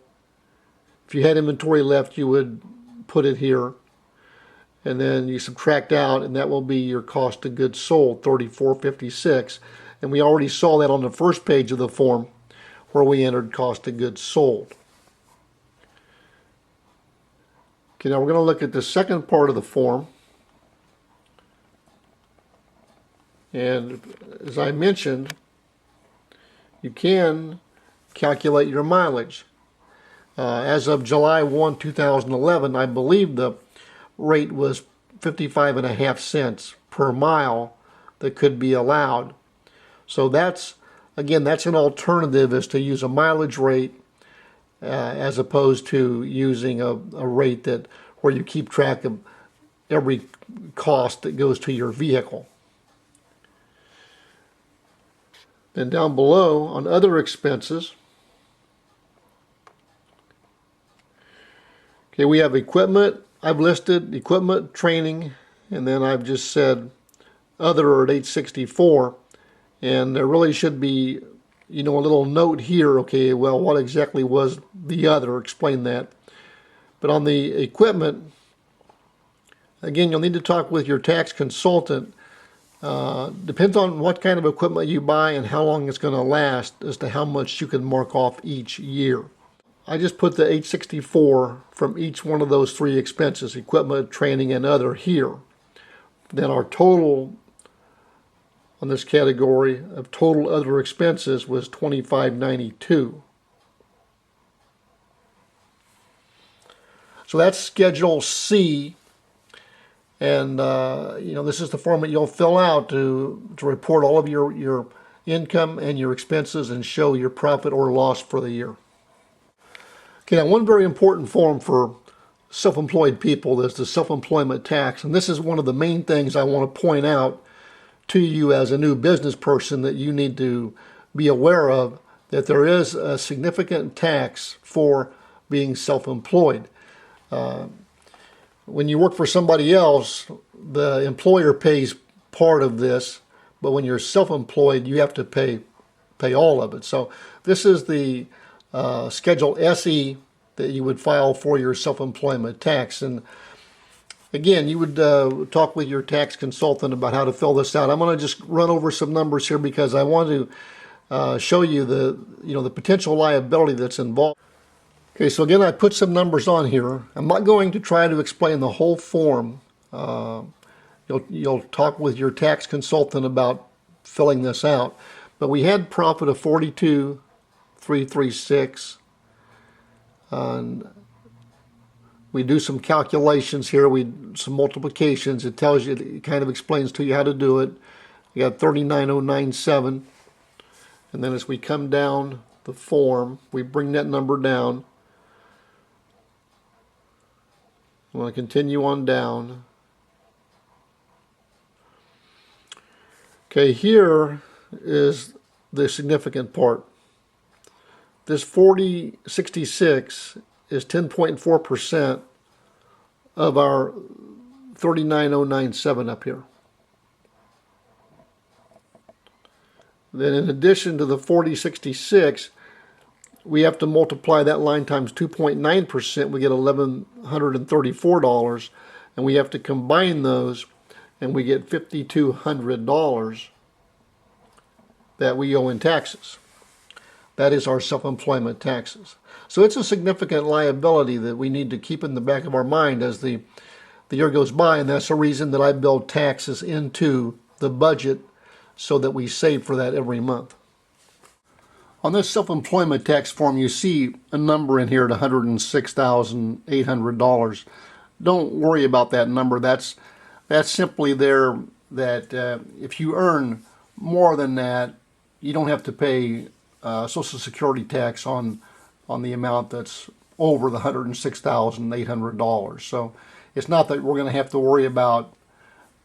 If you had inventory left, you would put it here. And then you subtract out, and that will be your cost of goods sold, $3,456. And we already saw that on the first page of the form where we entered cost of goods sold. Okay, now we're going to look at the second part of the form. And as I mentioned, you can calculate your mileage. As of July 1, 2011, I believe the rate was 55.5 cents per mile that could be allowed. So that's an alternative, is to use a mileage rate as opposed to using a rate where you keep track of every cost that goes to your vehicle. Then down below on other expenses, okay, we have equipment. I've listed equipment, training, and then I've just said other at 864. And there really should be, a little note here. Okay, well, what exactly was the other? Explain that. But on the equipment, again, you'll need to talk with your tax consultant. Depends on what kind of equipment you buy and how long it's going to last as to how much you can mark off each year. I just put the 864 from each one of those three expenses, equipment, training, and other, here. Then our total on this category of total other expenses was $25.92. So that's Schedule C. And this is the form that you'll fill out to report all of your income and your expenses and show your profit or loss for the year. Okay, now one very important form for self-employed people is the self-employment tax. And this is one of the main things I want to point out to you as a new business person, that you need to be aware of, that there is a significant tax for being self-employed. When you work for somebody else, the employer pays part of this, but when you're self-employed, you have to pay all of it. So this is the Schedule SE that you would file for your self-employment tax. And again, you would talk with your tax consultant about how to fill this out. I'm going to just run over some numbers here because I want to show you the potential liability that's involved. Okay, so again, I put some numbers on here. I'm not going to try to explain the whole form. You'll talk with your tax consultant about filling this out. But we had profit of 42,336. And we do some calculations here. Some multiplications. It tells you, it kind of explains to you how to do it. We got 39,097. And then as we come down the form, we bring that number down. I'm going to continue on down. Okay, here is the significant part. This 4066 is 10.4% of our 39097 up here. Then in addition to the 4066, we have to multiply that line times 2.9%. We get $1,134, and we have to combine those, and we get $5,200 that we owe in taxes. That is our self-employment taxes. So it's a significant liability that we need to keep in the back of our mind as the year goes by, and that's the reason that I build taxes into the budget so that we save for that every month. On this self-employment tax form, you see a number in here at $106,800. Don't worry about that number. That's simply there that if you earn more than that, you don't have to pay Social Security tax on the amount that's over the $106,800. So it's not that we're going to have to worry about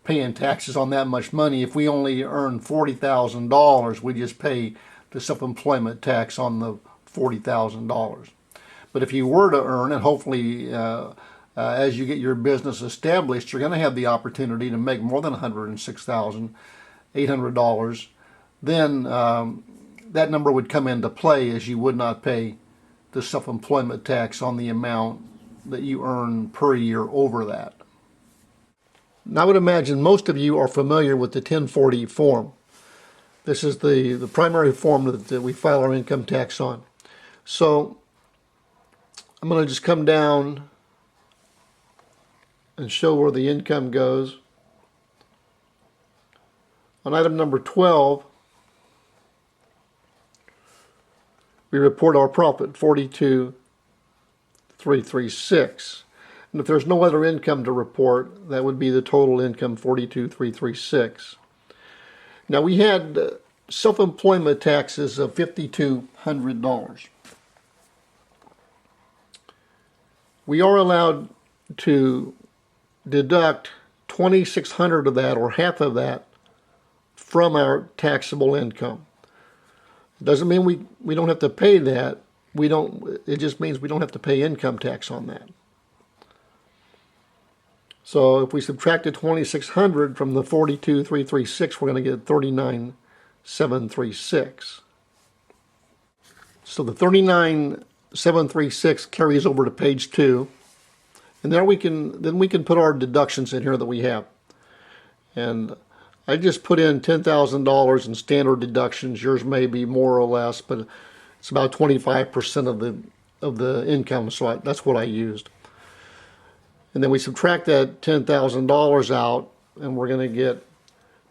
paying taxes on that much money. If we only earn $40,000, we just pay the self-employment tax on the $40,000. But if you were to earn, and hopefully as you get your business established, you're going to have the opportunity to make more than $106,800, then that number would come into play, as you would not pay the self-employment tax on the amount that you earn per year over that. Now I would imagine most of you are familiar with the 1040 form. This is the primary form that we file our income tax on. So I'm going to just come down and show where the income goes. On item number 12, we report our profit, $42,336. And if there's no other income to report, that would be the total income, $42,336. Now we had self-employment taxes of $5,200. We are allowed to deduct $2,600 of that, or half of that, from our taxable income. It doesn't mean we don't have to pay that. It just means we don't have to pay income tax on that. So if we subtract the $2,600 from the $42,336, we're going to get $39,736. So the $39,736 carries over to page 2, and there we can put our deductions in here that we have. And I just put in $10,000 in standard deductions. Yours may be more or less, but it's about 25% of the income, so that's what I used. And then we subtract that $10,000 out, and we're going to get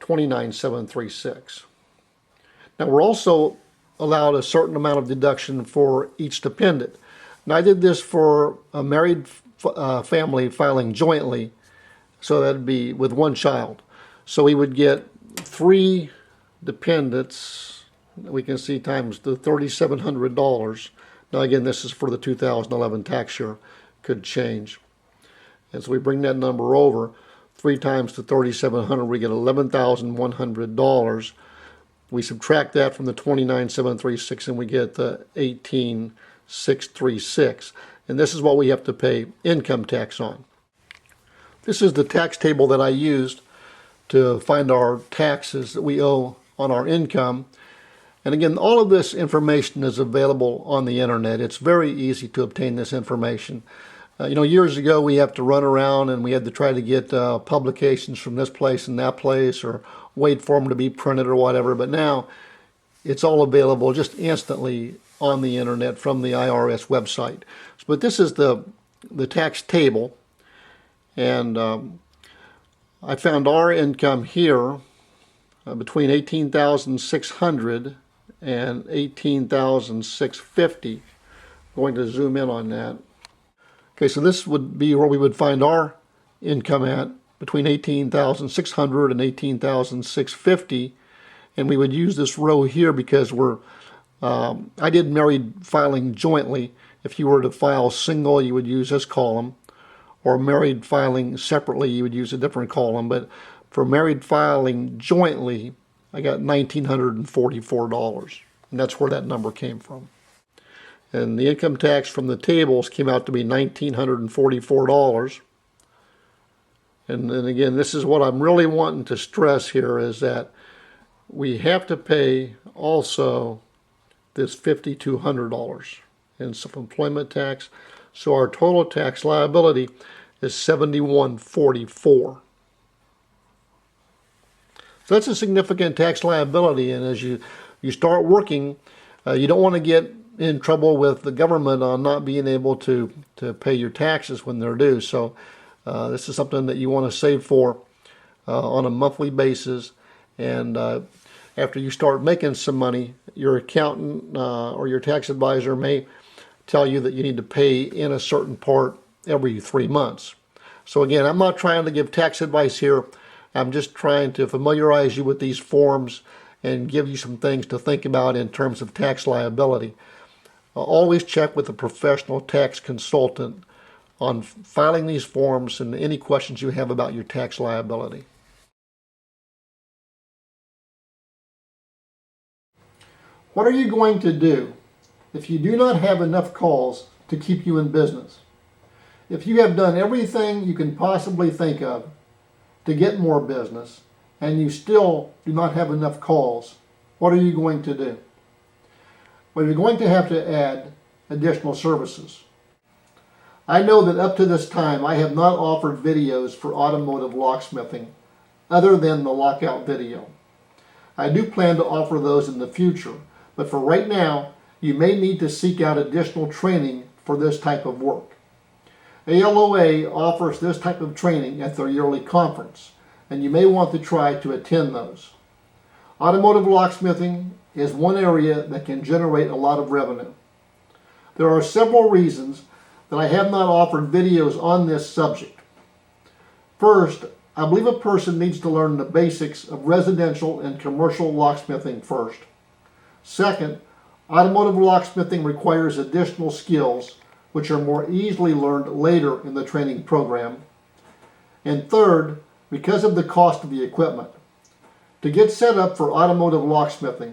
$29,736. Now we're also allowed a certain amount of deduction for each dependent. Now I did this for a married family filing jointly, so that'd be with one child. So we would get 3 dependents, we can see, times the $3,700. Now again, this is for the 2011 tax year, could change. And so we bring that number over, 3 times the $3,700, we get $11,100. We subtract that from the $29,736, and we get the $18,636. And this is what we have to pay income tax on. This is the tax table that I used to find our taxes that we owe on our income. And again, all of this information is available on the internet. It's very easy to obtain this information. Years ago we have to run around and we had to try to get publications from this place and that place, or wait for them to be printed or whatever. But now it's all available just instantly on the internet from the IRS website. But this is the tax table, and I found our income here between $18,600 and $18,650. Going to zoom in on that. Okay, so this would be where we would find our income at, between $18,600 and $18,650, and we would use this row here because I did married filing jointly. If you were to file single, you would use this column, or married filing separately, you would use a different column. But for married filing jointly, I got $1,944, and that's where that number came from. And the income tax from the tables came out to be $1,944. And then again, this is what I'm really wanting to stress here, is that we have to pay also this $5,200 in self-employment tax. So our total tax liability is $7,144. So that's a significant tax liability, and as you start working, you don't want to get in trouble with the government on not being able to pay your taxes when they're due. So this is something that you want to save for on a monthly basis, and after you start making some money, your accountant or your tax advisor may tell you that you need to pay in a certain part every 3 months. So again, I'm not trying to give tax advice here. I'm just trying to familiarize you with these forms and give you some things to think about in terms of tax liability. Always check with a professional tax consultant on filing these forms and any questions you have about your tax liability. What are you going to do if you do not have enough calls to keep you in business? If you have done everything you can possibly think of to get more business and you still do not have enough calls, what are you going to do? Well, you're going to have to add additional services. I know that up to this time I have not offered videos for automotive locksmithing other than the lockout video. I do plan to offer those in the future, but for right now you may need to seek out additional training for this type of work. ALOA offers this type of training at their yearly conference, and you may want to try to attend those. Automotive locksmithing is one area that can generate a lot of revenue. There are several reasons that I have not offered videos on this subject. First, I believe a person needs to learn the basics of residential and commercial locksmithing first. Second, automotive locksmithing requires additional skills which are more easily learned later in the training program. And third, because of the cost of the equipment. To get set up for automotive locksmithing,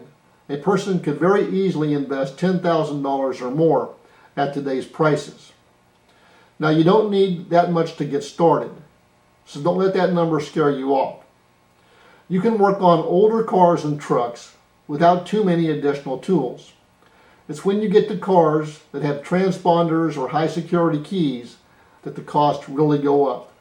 a person could very easily invest $10,000 or more at today's prices. Now, you don't need that much to get started, so don't let that number scare you off. You can work on older cars and trucks without too many additional tools. It's when you get to cars that have transponders or high security keys that the costs really go up.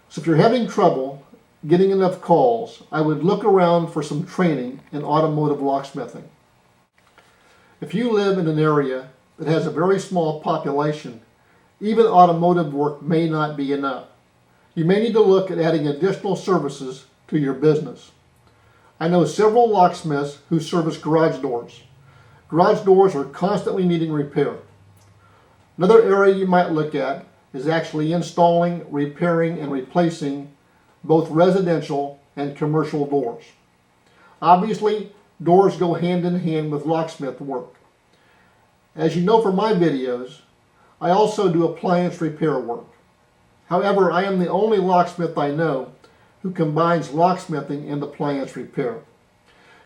So if you're having trouble getting enough calls, I would look around for some training in automotive locksmithing. If you live in an area that has a very small population, even automotive work may not be enough. You may need to look at adding additional services to your business. I know several locksmiths who service garage doors. Garage doors are constantly needing repair. Another area you might look at is actually installing, repairing, and replacing both residential and commercial doors. Obviously, doors go hand in hand with locksmith work. As you know from my videos, I also do appliance repair work. However, I am the only locksmith I know who combines locksmithing and appliance repair.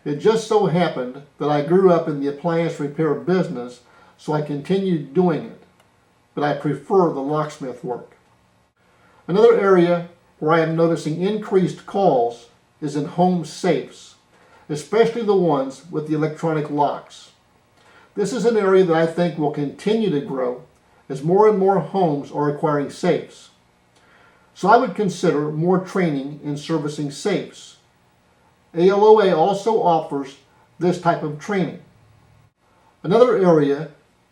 It just so happened that I grew up in the appliance repair business, so I continued doing it, but I prefer the locksmith work. Another area where I am noticing increased calls is in home safes, especially the ones with the electronic locks. This is an area that I think will continue to grow as more and more homes are acquiring safes. So I would consider more training in servicing safes. ALOA also offers this type of training. Another area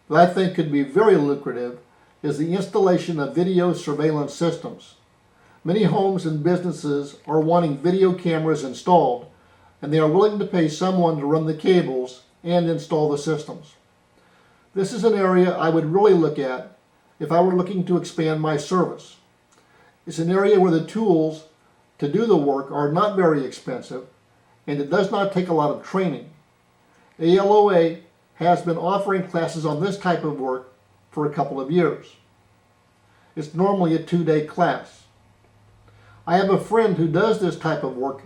that I think could be very lucrative is the installation of video surveillance systems. Many homes and businesses are wanting video cameras installed, and they are willing to pay someone to run the cables and install the systems. This is an area I would really look at if I were looking to expand my service. It's an area where the tools to do the work are not very expensive, and it does not take a lot of training. ALOA has been offering classes on this type of work for a couple of years. It's normally a 2-day class. I have a friend who does this type of work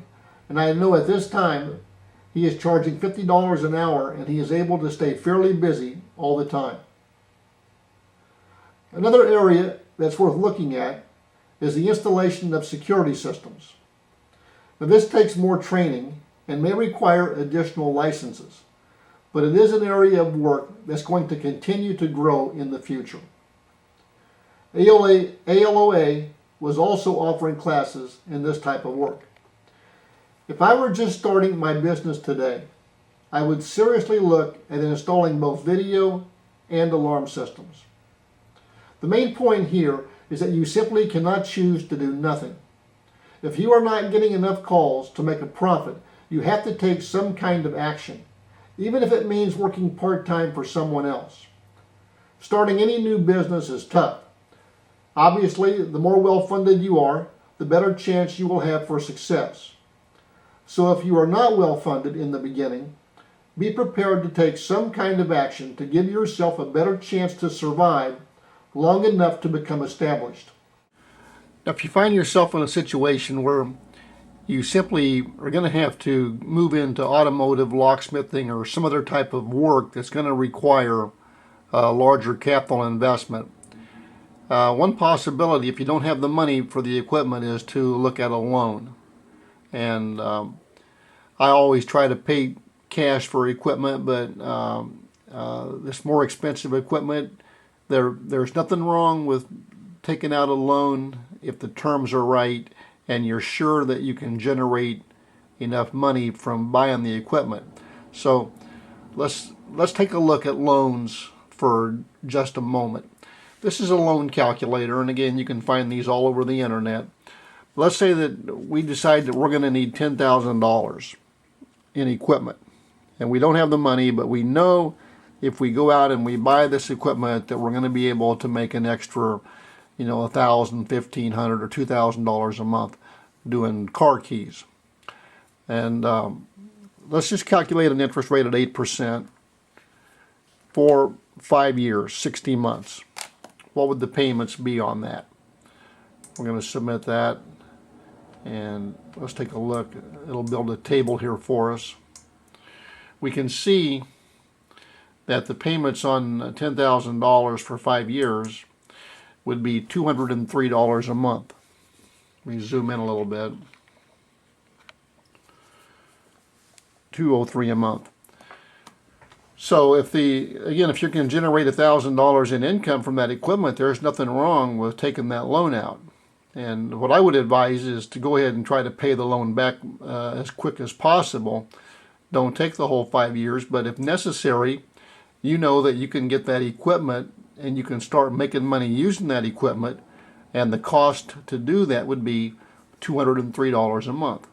and I know at this time he is charging $50 an hour and he is able to stay fairly busy all the time. Another area that's worth looking at is the installation of security systems. Now, this takes more training and may require additional licenses, but it is an area of work that's going to continue to grow in the future. ALOA was also offering classes in this type of work. If I were just starting my business today, I would seriously look at installing both video and alarm systems. The main point here is that you simply cannot choose to do nothing. If you are not getting enough calls to make a profit, you have to take some kind of action, even if it means working part-time for someone else. Starting any new business is tough. Obviously, the more well-funded you are, the better chance you will have for success. So if you are not well-funded in the beginning, be prepared to take some kind of action to give yourself a better chance to survive long enough to become established. Now, if you find yourself in a situation where you simply are going to have to move into automotive locksmithing or some other type of work that's going to require a larger capital investment, one possibility, if you don't have the money for the equipment, is to look at a loan. And I always try to pay cash for equipment, but this more expensive equipment, there's nothing wrong with taking out a loan if the terms are right and you're sure that you can generate enough money from buying the equipment. So let's take a look at loans for just a moment. This is a loan calculator, and again, you can find these all over the internet. Let's say that we decide that we're going to need $10,000 in equipment, and we don't have the money, but we know if we go out and we buy this equipment that we're going to be able to make an extra, $1,000, $1,500, or $2,000 a month doing car keys. And let's just calculate an interest rate at 8% for 5 years, 60 months. What would the payments be on that? We're going to submit that, and let's take a look. It'll build a table here for us. We can see that the payments on $10,000 for 5 years would be $203 a month. Let me zoom in a little bit. $203 a month. So if you can generate $1,000 in income from that equipment, there's nothing wrong with taking that loan out. And what I would advise is to go ahead and try to pay the loan back as quick as possible. Don't take the whole 5 years, but if necessary, you know that you can get that equipment and you can start making money using that equipment, and the cost to do that would be $203 a month.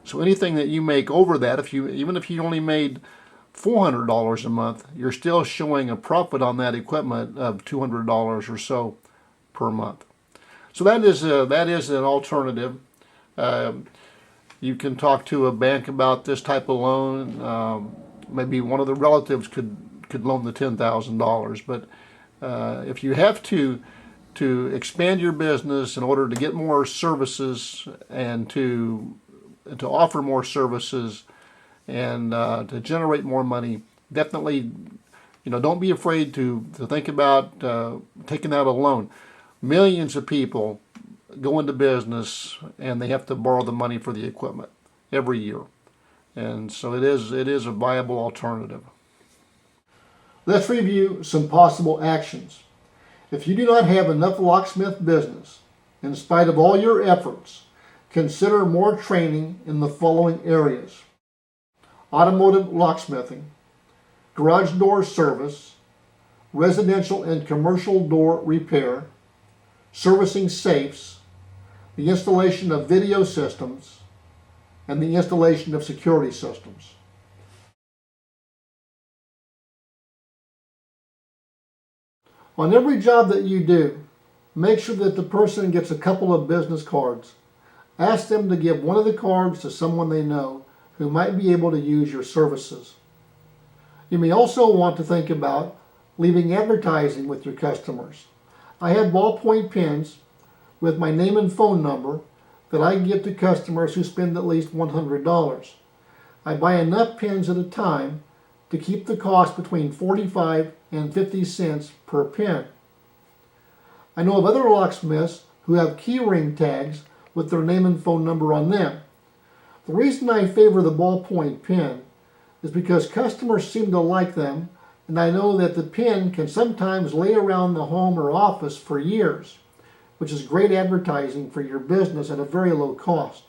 So anything that you make over that, even if you only made $400 a month, you're still showing a profit on that equipment of $200 or so per month. So that is an alternative. You can talk to a bank about this type of loan. Maybe one of the relatives could loan the $10,000. But if you have to expand your business in order to get more services and to offer more services and to generate more money, definitely, don't be afraid to think about taking out a loan. Millions of people go into business and they have to borrow the money for the equipment every year, and so it is a viable alternative. Let's review some possible actions. If you do not have enough locksmith business, in spite of all your efforts, consider more training in the following areas: automotive locksmithing, garage door service, residential and commercial door repair, servicing safes, the installation of video systems, and the installation of security systems. On every job that you do, make sure that the person gets a couple of business cards. Ask them to give one of the cards to someone they know who might be able to use your services. You may also want to think about leaving advertising with your customers. I have ballpoint pens with my name and phone number that I give to customers who spend at least $100. I buy enough pins at a time to keep the cost between 45 and 50 cents per pin. I know of other locksmiths who have key ring tags with their name and phone number on them. The reason I favor the ballpoint pen is because customers seem to like them, and I know that the pen can sometimes lay around the home or office for years, which is great advertising for your business at a very low cost.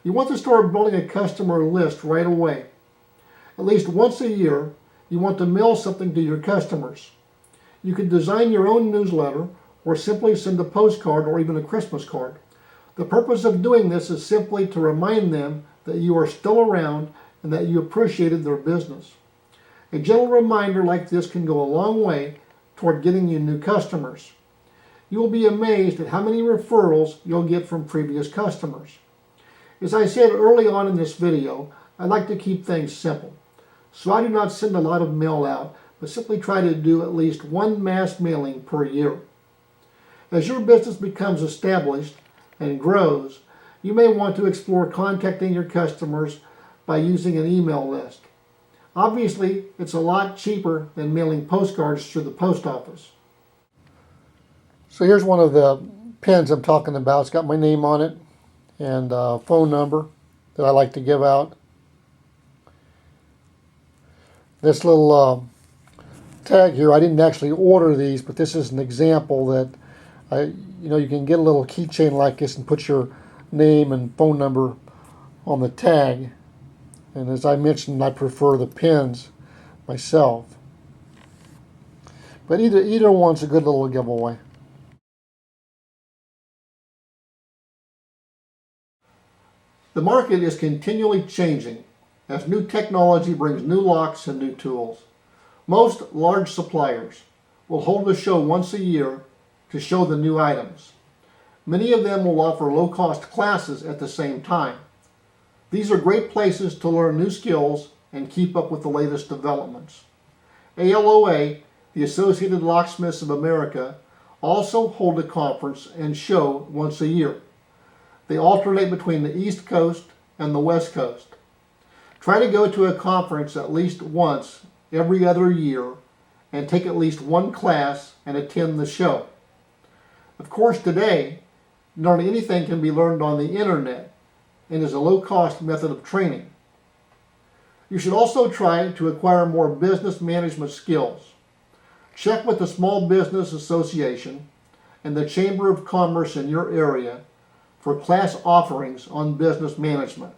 You want to start building a customer list right away. At least once a year, you want to mail something to your customers. You can design your own newsletter or simply send a postcard or even a Christmas card. The purpose of doing this is simply to remind them that you are still around and that you appreciated their business. A gentle reminder like this can go a long way toward getting you new customers. You will be amazed at how many referrals you'll get from previous customers. As I said early on in this video, I like to keep things simple. So I do not send a lot of mail out, but simply try to do at least one mass mailing per year. As your business becomes established and grows, you may want to explore contacting your customers by using an email list. Obviously, it's a lot cheaper than mailing postcards through the post office. So here's one of the pens I'm talking about. It's got my name on it and a phone number that I like to give out. This little tag here, I didn't actually order these, but this is an example that you can get a little keychain like this and put your name and phone number on the tag. And as I mentioned, I prefer the pins myself. But either one's a good little giveaway. The market is continually changing as new technology brings new locks and new tools. Most large suppliers will hold a show once a year to show the new items. Many of them will offer low-cost classes at the same time. These are great places to learn new skills and keep up with the latest developments. ALOA, the Associated Locksmiths of America, also hold a conference and show once a year. They alternate between the East Coast and the West Coast. Try to go to a conference at least once every other year and take at least one class and attend the show. Of course, today, nearly anything can be learned on the internet and is a low-cost method of training. You should also try to acquire more business management skills. Check with the Small Business Association and the Chamber of Commerce in your area for class offerings on business management.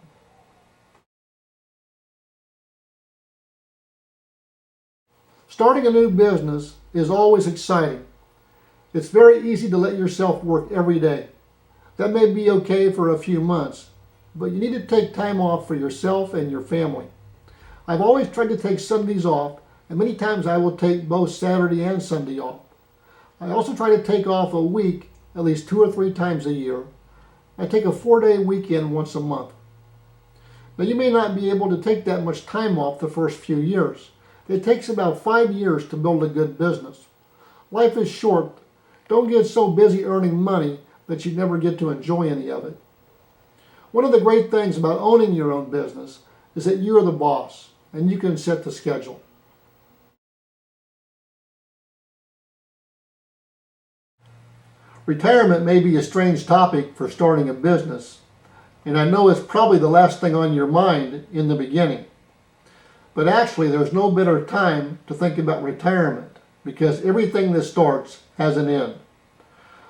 Starting a new business is always exciting. It's very easy to let yourself work every day. That may be okay for a few months, but you need to take time off for yourself and your family. I've always tried to take Sundays off, and many times I will take both Saturday and Sunday off. I also try to take off a week at least 2 or 3 times a year. I take a 4-day weekend once a month. Now you may not be able to take that much time off the first few years. It takes about 5 years to build a good business. Life is short. Don't get so busy earning money that you never get to enjoy any of it. One of the great things about owning your own business is that you're the boss and you can set the schedule. Retirement may be a strange topic for starting a business, and I know it's probably the last thing on your mind in the beginning. But actually, there's no better time to think about retirement because everything that starts has an end.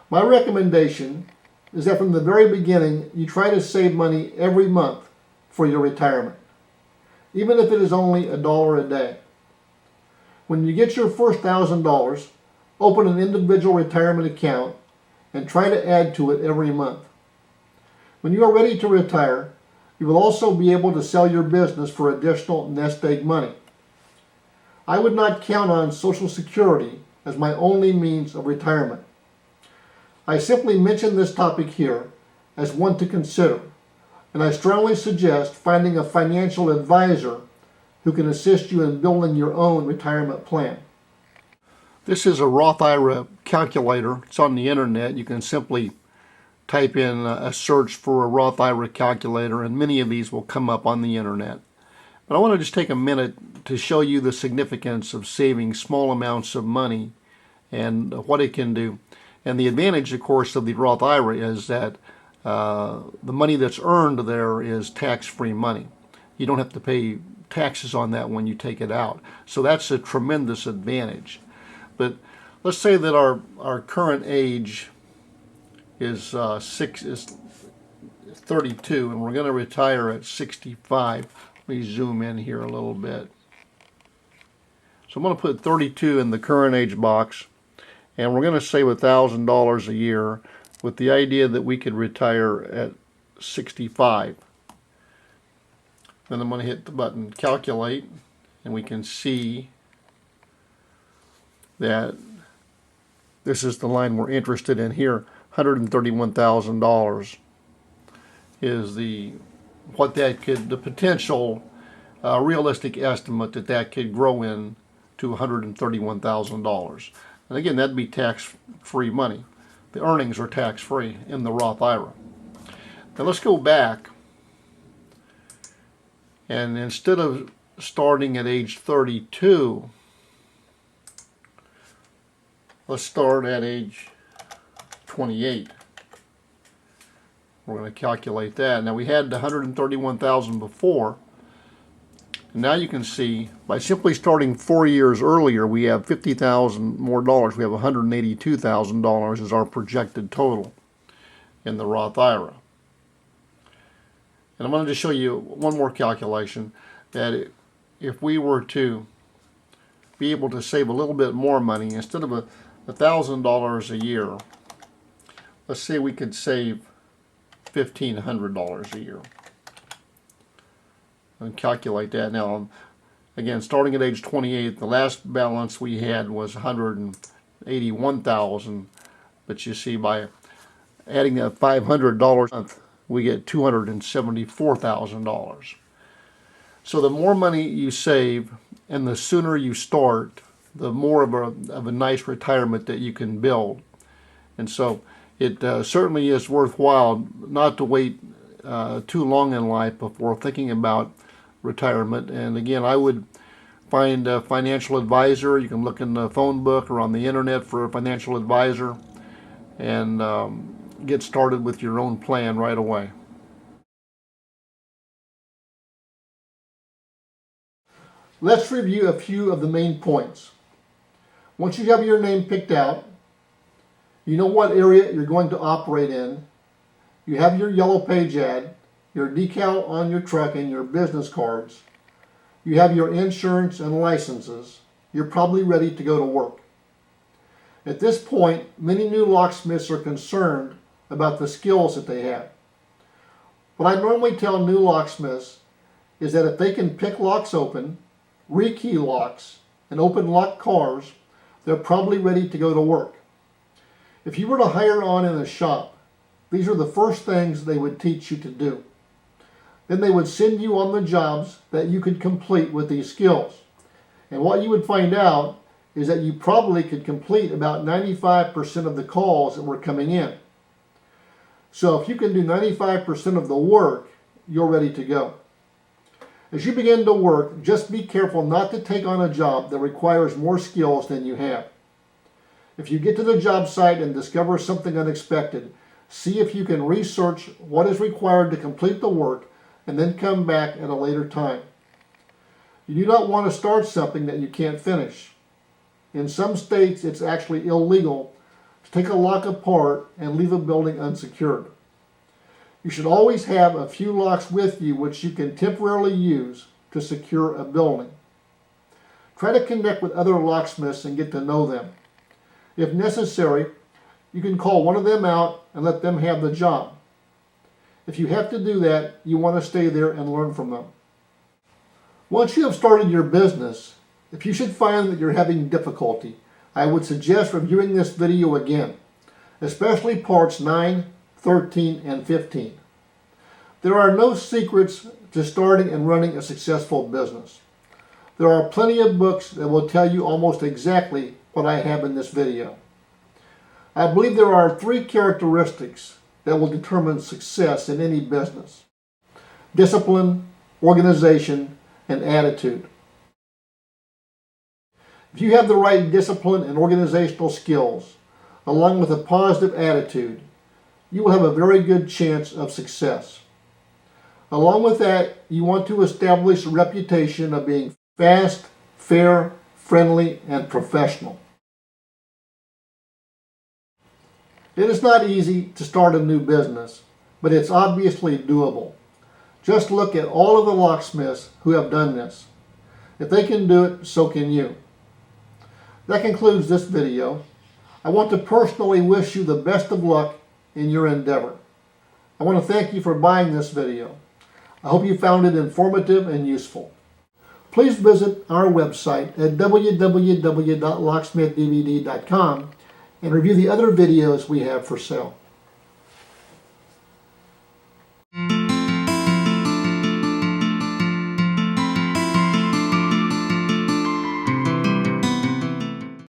My recommendation is that from the very beginning, you try to save money every month for your retirement, even if it is only $1 a day. When you get your first $1,000, open an individual retirement account and try to add to it every month. When you are ready to retire, you will also be able to sell your business for additional nest egg money. I would not count on Social Security as my only means of retirement. I simply mention this topic here as one to consider, and I strongly suggest finding a financial advisor who can assist you in building your own retirement plan. This is a Roth IRA calculator. It's on the internet. You can simply type in a search for a Roth IRA calculator, and many of these will come up on the internet. But I want to just take a minute to show you the significance of saving small amounts of money and what it can do. And the advantage, of course, of the Roth IRA is that the money that's earned there is tax-free money. You don't have to pay taxes on that when you take it out. So that's a tremendous advantage. But let's say that our current age is 32, and we're going to retire at 65. Let me zoom in here a little bit. So I'm going to put 32 in the current age box, and we're going to save $1,000 a year with the idea that we could retire at 65. Then I'm going to hit the button calculate, and we can see that this is the line we're interested in here. $131,000 is the potential realistic estimate that could grow in to $131,000. And again, that'd be tax-free money. The earnings are tax-free in the Roth IRA. Now let's go back, and instead of starting at age 32, let's start at age 28. We're going to calculate that. Now we had the $131,000 before, and now you can see by simply starting 4 years earlier, we have $50,000 more dollars. We have $182,000 as our projected total in the Roth IRA. And I'm going to just show you one more calculation, that if we were to be able to save a little bit more money, instead of $1,000 a year, let's say we could save $1,500 a year. And calculate that. Now, again, starting at age 28, the last balance we had was $181,000, but you see by adding that $500 a month, we get $274,000. So the more money you save and the sooner you start, the more of a nice retirement that you can build. And so it certainly is worthwhile not to wait too long in life before thinking about retirement. And again, I would find a financial advisor. You can look in the phone book or on the internet for a financial advisor, and get started with your own plan right away. Let's review a few of the main points. Once you have your name picked out, you know what area you're going to operate in, you have your yellow page ad, your decal on your truck and your business cards, you have your insurance and licenses, you're probably ready to go to work. At this point, many new locksmiths are concerned about the skills that they have. What I normally tell new locksmiths is that if they can pick locks open, rekey locks, and open locked cars, they're probably ready to go to work. If you were to hire on in a shop, these are the first things they would teach you to do. Then they would send you on the jobs that you could complete with these skills. And what you would find out is that you probably could complete about 95% of the calls that were coming in. So if you can do 95% of the work, you're ready to go. As you begin to work, just be careful not to take on a job that requires more skills than you have. If you get to the job site and discover something unexpected, see if you can research what is required to complete the work and then come back at a later time. You do not want to start something that you can't finish. In some states, it's actually illegal to take a lock apart and leave a building unsecured. You should always have a few locks with you which you can temporarily use to secure a building. Try to connect with other locksmiths and get to know them. If necessary, you can call one of them out and let them have the job. If you have to do that, you want to stay there and learn from them. Once you have started your business, if you should find that you're having difficulty, I would suggest reviewing this video again, especially parts 9, 13, and 15. There are no secrets to starting and running a successful business. There are plenty of books that will tell you almost exactly what I have in this video. I believe there are 3 characteristics that will determine success in any business: discipline, organization, and attitude. If you have the right discipline and organizational skills, along with a positive attitude, you will have a very good chance of success. Along with that, you want to establish a reputation of being fast, fair, friendly, and professional. It is not easy to start a new business, but it's obviously doable. Just look at all of the locksmiths who have done this. If they can do it, so can you. That concludes this video. I want to personally wish you the best of luck in your endeavor. I want to thank you for buying this video. I hope you found it informative and useful. Please visit our website at www.locksmithdvd.com and review the other videos we have for sale.